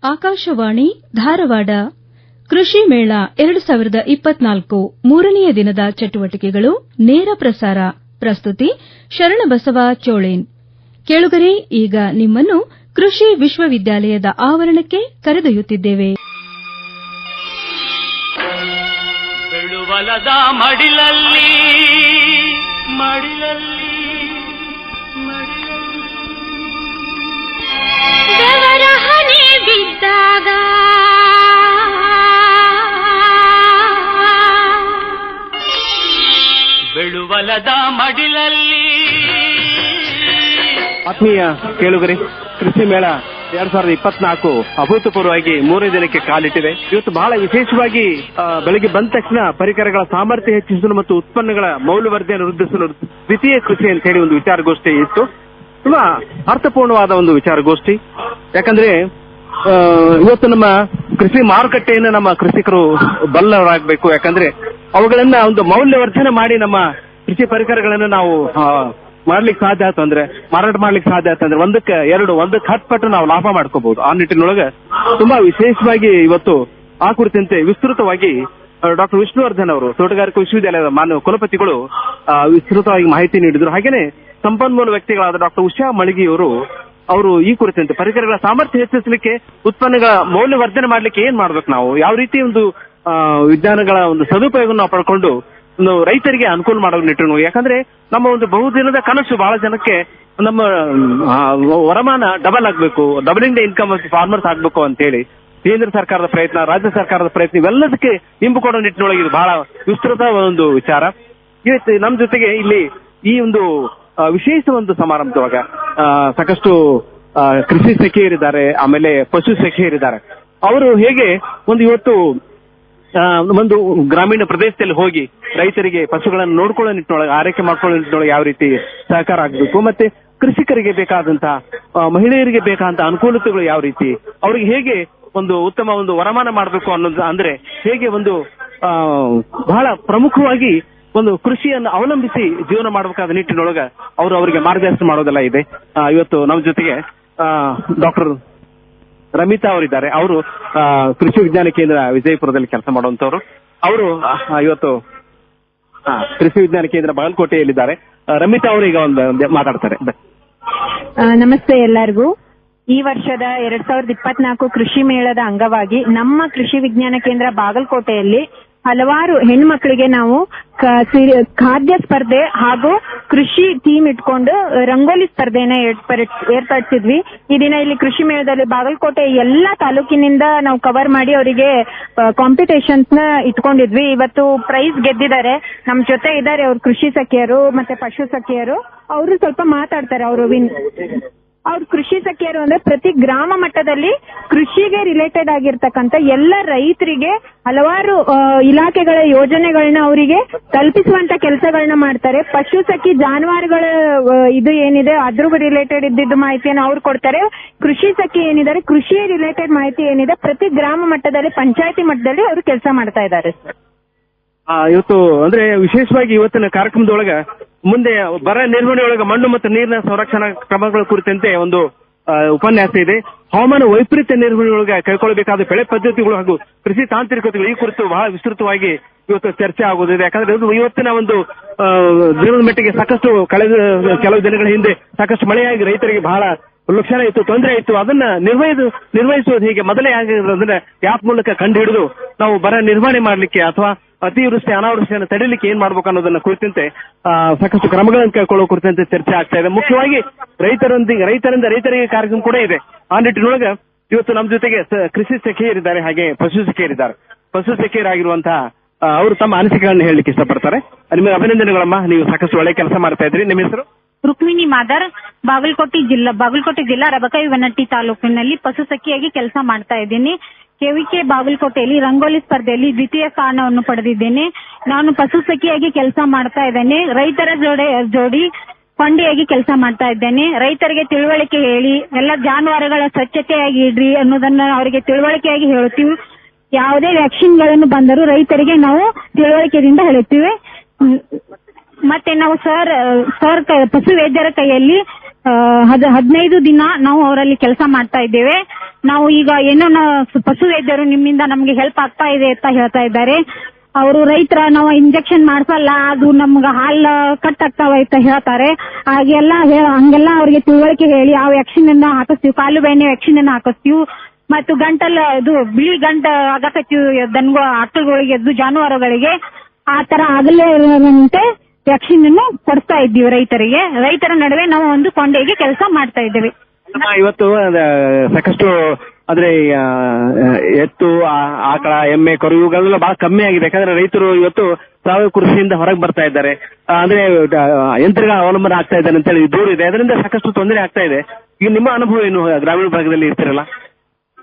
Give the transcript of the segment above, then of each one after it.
ಆಕಾಶವಾಣಿ ಧಾರವಾಡ ಕೃಷಿ ಮೇಳ 2024 ಮೂರನೆಯ ದಿನದ ಚಟುವಟಿಕೆಗಳು ನೇರ ಪ್ರಸಾರ ಪ್ರಸ್ತುತಿ ಶರಣಬಸವ ಚೋಳೇನ್. ಕೇಳುಗರೆ, ಈಗ ನಿಮ್ಮನ್ನು ಕೃಷಿ ವಿಶ್ವವಿದ್ಯಾಲಯದ ಆವರಣಕ್ಕೆ ಕರೆದೊಯ್ಯುತ್ತಿದ್ದೇವೆ. ಬೆಳುವಲದ ಮಡಿಲಲ್ಲಿ ಬೆವರ ಹನಿ ಬಿದ್ದಾಗ ಬೆಳುವಲದ ಮಡಿಲಲ್ಲಿ. ಆತ್ಮೀಯ ಕೇಳುಗರೆ, ಕೃಷಿ ಮೇಳ 2024 ಅಭೂತಪೂರ್ವವಾಗಿ ಮೂರನೇ ದಿನಕ್ಕೆ ಕಾಲಿಟ್ಟಿದೆ. ಇವತ್ತು ಬಹಳ ವಿಶೇಷವಾಗಿ ಬೆಳಗ್ಗೆ ಬಂದ ತಕ್ಷಣ ಪರಿಕರಗಳ ಸಾಮರ್ಥ್ಯ ಹೆಚ್ಚಿಸಲು ಮತ್ತು ಉತ್ಪನ್ನಗಳ ಮೌಲ್ಯವರ್ಧನೆ ವೃದ್ಧಿಸಲು ದ್ವಿತೀಯ ಕೃಷಿ ಅಂತ ಹೇಳಿ ಒಂದು ವಿಚಾರಗೋಷ್ಠಿ ಇತ್ತು. ತುಂಬಾ ಅರ್ಥಪೂರ್ಣವಾದ ಒಂದು ವಿಚಾರಗೋಷ್ಠಿ. ಯಾಕಂದ್ರೆ ಇವತ್ತು ನಮ್ಮ ಕೃಷಿ ಮಾರುಕಟ್ಟೆಯನ್ನು ನಮ್ಮ ಕೃಷಿಕರು ಬಲ್ಲವರಾಗಬೇಕು. ಯಾಕಂದ್ರೆ ಅವುಗಳನ್ನ ಒಂದು ಮೌಲ್ಯವರ್ಧನೆ ಮಾಡಿ ನಮ್ಮ ಕೃಷಿ ಪರಿಕರಗಳನ್ನು ನಾವು ಮಾಡ್ಲಿಕ್ಕೆ ಸಾಧ್ಯ ಆಯ್ತು ಅಂದ್ರೆ, ಮಾರಾಟ ಮಾಡ್ಲಿಕ್ಕೆ ಸಾಧ್ಯ ಆಯ್ತು ಅಂದ್ರೆ ಒಂದಕ್ಕೆ 10 ಪಟ್ಟು ನಾವು ಲಾಭ ಮಾಡ್ಕೋಬಹುದು. ಆ ನಿಟ್ಟಿನೊಳಗೆ ತುಂಬಾ ವಿಶೇಷವಾಗಿ ಇವತ್ತು ಆ ಕುರಿತಂತೆ ವಿಸ್ತೃತವಾಗಿ ಡಾಕ್ಟರ್ ವಿಷ್ಣುವರ್ಧನ್ ಅವರು, ತೋಟಗಾರಿಕಾ ವಿಶ್ವವಿದ್ಯಾಲಯದ ಮಾನ್ಯ ಕುಲಪತಿಗಳು ವಿಸ್ತೃತವಾಗಿ ಮಾಹಿತಿ ನೀಡಿದ್ರು. ಹಾಗೇನೆ ಸಂಪನ್ಮೂಲ ವ್ಯಕ್ತಿಗಳಾದ ಡಾಕ್ಟರ್ ಉಷಾ ಮಳಗಿಯವರು ಅವರು ಈ ಕುರಿತಂತೆ ಪರಿಕರಗಳ ಸಾಮರ್ಥ್ಯ ಹೆಚ್ಚಿಸಲಿಕ್ಕೆ, ಉತ್ಪನ್ನಗಳ ಮೌಲ್ಯವರ್ಧನೆ ಮಾಡ್ಲಿಕ್ಕೆ ಏನ್ ಮಾಡ್ಬೇಕು, ನಾವು ಯಾವ ರೀತಿ ಒಂದು ವಿಜ್ಞಾನಗಳ ಒಂದು ಸದುಪಯೋಗ ನಾವು ಪಡ್ಕೊಂಡು ಒಂದು ರೈತರಿಗೆ ಅನುಕೂಲ ಮಾಡೋ ನಿಟ್ಟಿನ. ಯಾಕಂದ್ರೆ ನಮ್ಮ ಒಂದು ಬಹುದಿನದ ಕನಸು ಬಹಳ ಜನಕ್ಕೆ ನಮ್ಮ ವರಮಾನ ಡಬಲ್ ಆಗ್ಬೇಕು, doubling the income of farmers ಆಗ್ಬೇಕು ಅಂತ ಹೇಳಿ ಕೇಂದ್ರ ಸರ್ಕಾರದ ಪ್ರಯತ್ನ, ರಾಜ್ಯ ಸರ್ಕಾರದ ಪ್ರಯತ್ನ ಇವೆಲ್ಲದಕ್ಕೆ ಇಂಬು ಕೊಡೋ ನಿಟ್ಟಿನೊಳಗೆ ಇದು ಬಹಳ ವಿಸ್ತೃತ ಒಂದು ವಿಚಾರ. ಇವತ್ತು ನಮ್ಮ ಜೊತೆಗೆ ಇಲ್ಲಿ ಈ ಒಂದು ವಿಶೇಷ ಒಂದು ಸಮಾರಂಭದೊಳಗ ಸಾಕಷ್ಟು ಕೃಷಿ ಸಖಿಯರಿದ್ದಾರೆ, ಆಮೇಲೆ ಪಶು ಸಖಿಯರಿದ್ದಾರೆ. ಅವರು ಹೇಗೆ ಒಂದು ಇವತ್ತು ಒಂದು ಗ್ರಾಮೀಣ ಪ್ರದೇಶದಲ್ಲಿ ಹೋಗಿ ರೈತರಿಗೆ ಪಶುಗಳನ್ನು ನೋಡ್ಕೊಳ್ಳೋ ನಿಟ್ಟಿನೊಳಗೆ, ಆರೈಕೆ ಮಾಡ್ಕೊಳ್ಳೋ ನಿಟ್ಟಿನೊಳಗೆ ಯಾವ ರೀತಿ ಸಹಕಾರ ಆಗಬೇಕು, ಮತ್ತೆ ಕೃಷಿಕರಿಗೆ ಬೇಕಾದಂತಹ ಮಹಿಳೆಯರಿಗೆ ಬೇಕಾದಂತಹ ಅನುಕೂಲತೆಗಳು ಯಾವ ರೀತಿ, ಅವರಿಗೆ ಹೇಗೆ ಒಂದು ಉತ್ತಮ ಒಂದು ವರಮಾನ ಮಾಡಬೇಕು ಅನ್ನೋದು, ಅಂದ್ರೆ ಹೇಗೆ ಒಂದು ಬಹಳ ಪ್ರಮುಖವಾಗಿ ಒಂದು ಕೃಷಿಯನ್ನು ಅವಲಂಬಿಸಿ ಜೀವನ ಮಾಡಬೇಕಾದ ನಿಟ್ಟಿನೊಳಗ ಅವರು ಅವರಿಗೆ ಮಾರ್ಗದರ್ಶನ ಮಾಡೋದೆಲ್ಲ ಇದೆ. ಇವತ್ತು ನಮ್ಮ ಜೊತೆಗೆ ಡಾಕ್ಟರ್ ರಮಿತಾ ಅವರಿದ್ದಾರೆ. ಅವರು ಕೃಷಿ ವಿಜ್ಞಾನ ಕೇಂದ್ರ ವಿಜಯಪುರದಲ್ಲಿ ಕೆಲಸ ಮಾಡುವಂತವ್ರು. ಅವರು ಇವತ್ತು ಕೃಷಿ ವಿಜ್ಞಾನ ಕೇಂದ್ರ ಬಾಗಲಕೋಟೆಯಲ್ಲಿದ್ದಾರೆ. ರಮಿತಾ ಅವರು ಈಗ ಒಂದು ಮಾತಾಡ್ತಾರೆ. ನಮಸ್ತೆ ಎಲ್ಲರಿಗೂ. ಈ ವರ್ಷದ 2024 ಕೃಷಿ ಮೇಳದ ಅಂಗವಾಗಿ ನಮ್ಮ ಕೃಷಿ ವಿಜ್ಞಾನ ಕೇಂದ್ರ ಬಾಗಲಕೋಟೆಯಲ್ಲಿ ಹಲವಾರು ಹೆಣ್ಮಕ್ಳಿಗೆ ನಾವು ಖಾದ್ಯ ಸ್ಪರ್ಧೆ ಹಾಗೂ ಕೃಷಿ ಥೀಮ್ ಇಟ್ಕೊಂಡು ರಂಗೋಲಿ ಸ್ಪರ್ಧೆನ ಏರ್ಪಡಿಸಿದ್ವಿ. ಈ ದಿನ ಇಲ್ಲಿ ಕೃಷಿ ಮೇಳದಲ್ಲಿ ಬಾಗಲಕೋಟೆ ಎಲ್ಲಾ ತಾಲೂಕಿನಿಂದ ನಾವು ಕವರ್ ಮಾಡಿ ಅವರಿಗೆ ಕಾಂಪಿಟೇಷನ್ಸ್ ನ ಇಟ್ಕೊಂಡಿದ್ವಿ. ಇವತ್ತು ಪ್ರೈಸ್ ಗೆದ್ದಿದ್ದಾರೆ. ನಮ್ ಜೊತೆ ಇದ್ದಾರೆ ಅವ್ರ ಕೃಷಿ ಸಖಿಯರು ಮತ್ತೆ ಪಶು ಸಖಿಯರು. ಅವರು ಸ್ವಲ್ಪ ಮಾತಾಡ್ತಾರೆ. ಅವ್ರ ಕೃಷಿ ಸಖಿಯರು ಅಂದ್ರೆ ಪ್ರತಿ ಗ್ರಾಮ ಮಟ್ಟದಲ್ಲಿ ಕೃಷಿಗೆ ರಿಲೇಟೆಡ್ ಆಗಿರ್ತಕ್ಕಂಥ ಎಲ್ಲ ರೈತರಿಗೆ ಹಲವಾರು ಇಲಾಖೆಗಳ ಯೋಜನೆಗಳನ್ನ ಅವರಿಗೆ ತಲುಪಿಸುವಂತ ಕೆಲಸಗಳನ್ನ ಮಾಡ್ತಾರೆ. ಪಶು ಸಖಿ ಜಾನುವಾರುಗಳ ಇದು ಏನಿದೆ ಅದ್ರ ರಿಲೇಟೆಡ್ ಇದ್ದಿದ್ದು ಮಾಹಿತಿಯನ್ನು ಅವ್ರು ಕೊಡ್ತಾರೆ. ಕೃಷಿ ಸಖಿ ಏನಿದ್ದಾರೆ ಕೃಷಿ ರಿಲೇಟೆಡ್ ಮಾಹಿತಿ ಏನಿದೆ ಪ್ರತಿ ಗ್ರಾಮ ಮಟ್ಟದಲ್ಲಿ ಪಂಚಾಯತಿ ಮಟ್ಟದಲ್ಲಿ ಅವರು ಕೆಲಸ ಮಾಡ್ತಾ ಇದ್ದಾರೆ. ಇವತ್ತು ಅಂದ್ರೆ ವಿಶೇಷವಾಗಿ ಇವತ್ತಿನ ಕಾರ್ಯಕ್ರಮದೊಳಗ ಮುಂದೆ ಬರ ನಿರ್ವಹಣೆ ಒಳಗ ಮಣ್ಣು ಮತ್ತು ನೀರಿನ ಸಂರಕ್ಷಣಾ ಕ್ರಮಗಳ ಕುರಿತಂತೆ ಒಂದು ಉಪನ್ಯಾಸ ಇದೆ. ಹವಾಮಾನ ವೈಪರೀತ್ಯ ನಿರ್ವಹಣೆ ಒಳಗ ಕೈಗೊಳ್ಳಬೇಕಾದ ಬೆಳೆ ಪದ್ಧತಿಗಳು ಹಾಗೂ ಕೃಷಿ ತಾಂತ್ರಿಕತೆಗಳು ಈ ಕುರಿತು ಬಹಳ ವಿಸ್ತೃತವಾಗಿ ಇವತ್ತು ಚರ್ಚೆ ಆಗುವುದಿದೆ. ಯಾಕಂದ್ರೆ ಇವತ್ತಿನ ಒಂದು ದಿನದ ಮಟ್ಟಿಗೆ ಸಾಕಷ್ಟು ಕೆಲವು ದಿನಗಳ ಹಿಂದೆ ಸಾಕಷ್ಟು ಮಳೆಯಾಗಿ ರೈತರಿಗೆ ಬಹಳ ಲಕ್ಷಣ ಇತ್ತು, ತೊಂದರೆ ಇತ್ತು. ಅದನ್ನ ನಿರ್ವಹಿಸುವುದು ಹೀಗೆ ಮೊದಲೇ ಆಗಿರೋದನ್ನ ಆಪ್ ಮೂಲಕ ಕಂಡು ಹಿಡಿದು ನಾವು ಬರ ನಿರ್ವಹಣೆ ಮಾಡ್ಲಿಕ್ಕೆ ಅಥವಾ ಅತಿವೃಷ್ಟಿ ಅನಾವೃಷ್ಟಿಯನ್ನು ತಡೆಯಲಿಕ್ಕೆ ಏನ್ ಮಾಡ್ಬೇಕು ಅನ್ನೋದನ್ನ ಕುರಿತಂತೆ ಸಾಕಷ್ಟು ಕ್ರಮಗಳನ್ನು ಕೈಗೊಳ್ಳೋ ಕುರಿತಂತೆ ಚರ್ಚೆ ಆಗ್ತಾ ಇದೆ. ಮುಖ್ಯವಾಗಿ ರೈತರಿಂದ ರೈತರಿಗೆ ಕಾರ್ಯಕ್ರಮ ಕೂಡ ಇದೆ. ಆ ನಿಟ್ಟಿನೊಳಗ ಇವತ್ತು ನಮ್ಮ ಜೊತೆಗೆ ಕೃಷಿ ಸಖಿಯರಿದ್ದಾರೆ, ಹಾಗೆ ಪಶು ಸಖಿಯರಿದ್ದಾರೆ. ಪಶು ಸಖಿಯರಾಗಿರುವಂತಹ ಅವರು ತಮ್ಮ ಅನಿಸಿಕೆಗಳನ್ನು ಹೇಳಲಿಕ್ಕೆ ಇಷ್ಟಪಡ್ತಾರೆ. ನಿಮಗೆ ಅಭಿನಂದನೆಗಳಮ್ಮ, ನೀವು ಸಾಕಷ್ಟು ಒಳ್ಳೆ ಕೆಲಸ ಮಾಡ್ತಾ ಇದ್ರಿ. ನಿಮ್ಮ ಹೆಸರು? ರುಕ್ಮಿಣಿ ಮಾದರ್, ಬಾಗಲಕೋಟೆ ಜಿಲ್ಲಾ ರಬಕೈವನಟ್ಟಿ ತಾಲೂಕಿನಲ್ಲಿ ಪಶು ಸಖಿಯಾಗಿ ಕೆಲಸ ಮಾಡ್ತಾ ಇದ್ದೀನಿ. ಕೆವಿಕೆ ಬಾಗಲಕೋಟೆಯಲ್ಲಿ ರಂಗೋಲಿ ಸ್ಪರ್ಧೆಯಲ್ಲಿ ದ್ವಿತೀಯ ಸ್ಥಾನವನ್ನು ಪಡೆದಿದ್ದೇನೆ. ನಾನು ಪಶು ಸಖಿಯಾಗಿ ಕೆಲಸ ಮಾಡ್ತಾ ಇದ್ದೇನೆ. ರೈತರ ಜೋಡಿ ಕೊಂಡಿಯಾಗಿ ಕೆಲಸ ಮಾಡ್ತಾ ಇದ್ದೇನೆ. ರೈತರಿಗೆ ತಿಳುವಳಿಕೆ ಹೇಳಿ ಎಲ್ಲ ಜಾನುವಾರುಗಳ ಸ್ವಚ್ಛತೆಯಾಗಿ ಇಡ್ರಿ ಅನ್ನೋದನ್ನ ಅವರಿಗೆ ತಿಳುವಳಿಕೆಯಾಗಿ ಹೇಳುತ್ತೀವಿ. ಯಾವುದೇ ವ್ಯಾಕ್ಸಿನ್ಗಳನ್ನು ಬಂದರೂ ರೈತರಿಗೆ ನಾವು ತಿಳುವಳಿಕೆಯಿಂದ ಹೇಳುತ್ತೀವಿ. ಮತ್ತೆ ನಾವು ಸರ್ ಪಶು ವೈದ್ಯರ ಕೈಯಲ್ಲಿ 15 ದಿನ ನಾವು ಅವರಲ್ಲಿ ಕೆಲಸ ಮಾಡ್ತಾ ಇದ್ದೇವೆ. ನಾವು ಈಗ ಏನೋ ಪಶು ವೈದ್ಯರು ನಿಮ್ಮಿಂದ ನಮ್ಗೆ ಹೆಲ್ಪ್ ಆಗ್ತಾ ಇದೆ ಅಂತ ಹೇಳ್ತಾ ಇದ್ದಾರೆ. ಅವರು ರೈತರ ನಾವು ಇಂಜೆಕ್ಷನ್ ಮಾಡ್ಸಲ್ಲ, ಅದು ನಮ್ಗೆ ಹಾಲು ಕಟ್ ಆಗ್ತಾವ ಅಂತ ಹೇಳ್ತಾರೆ. ಹಂಗೆಲ್ಲ ಅವ್ರಿಗೆ ತಿಳುವಳಿಕೆ ಹೇಳಿ ಆ ವ್ಯಾಕ್ಸಿನ್ ಅನ್ನ ಹಾಕಿಸ್ತೀವಿ, ಕಾಲು ಬೆಣ್ಣೆ ವ್ಯಾಕ್ಸಿನ್ ಅನ್ನ ಹಾಕಿಸ್ತೀವಿ. ಮತ್ತು ಇದು ಬಿಳಿ ಗಂಟ ಆಗಕತ್ತೀವಿ ಆಕಳುಗಳಿಗೆ, ಜಾನುವಾರುಗಳಿಗೆ ಆ ತರ ಆಗಲೇ ಇರುವಂತೆ ವ್ಯಾಕ್ಸಿನ್ ಅನ್ನು ಕೊಡ್ತಾ ಇದ್ದೀವಿ ರೈತರಿಗೆ. ರೈತರ ನಡುವೆ ನಾವು ಒಂದು ಕೊಂಡೆಗೆ ಕೆಲಸ ಮಾಡ್ತಾ ಇದ್ದೇವೆ. ಇವತ್ತು ಸಾಕಷ್ಟು ಅಂದ್ರೆ ಎತ್ತು, ಆಕಳ, ಎಮ್ಮೆ, ಕರು ಇವುಗಳೆಲ್ಲ ಬಹಳ ಕಮ್ಮಿ ಆಗಿದೆ. ಯಾಕಂದ್ರೆ ರೈತರು ಇವತ್ತು ಸಾವಯವ ಕೃಷಿಯಿಂದ ಹೊರಗೆ ಬರ್ತಾ ಇದ್ದಾರೆ, ಅಂದ್ರೆ ಯಂತ್ರಗಳ ಅವಲಂಬನೆ ಆಗ್ತಾ ಇದ್ದಾರೆ ಅಂತ ಹೇಳಿ ದೂರ ಇದೆ. ಅದರಿಂದ ಸಾಕಷ್ಟು ತೊಂದರೆ ಆಗ್ತಾ ಇದೆ. ಈಗ ನಿಮ್ಮ ಅನುಭವ ಏನು? ಗ್ರಾಮೀಣ ಭಾಗದಲ್ಲಿ ಇರ್ತಿರಲ್ಲ,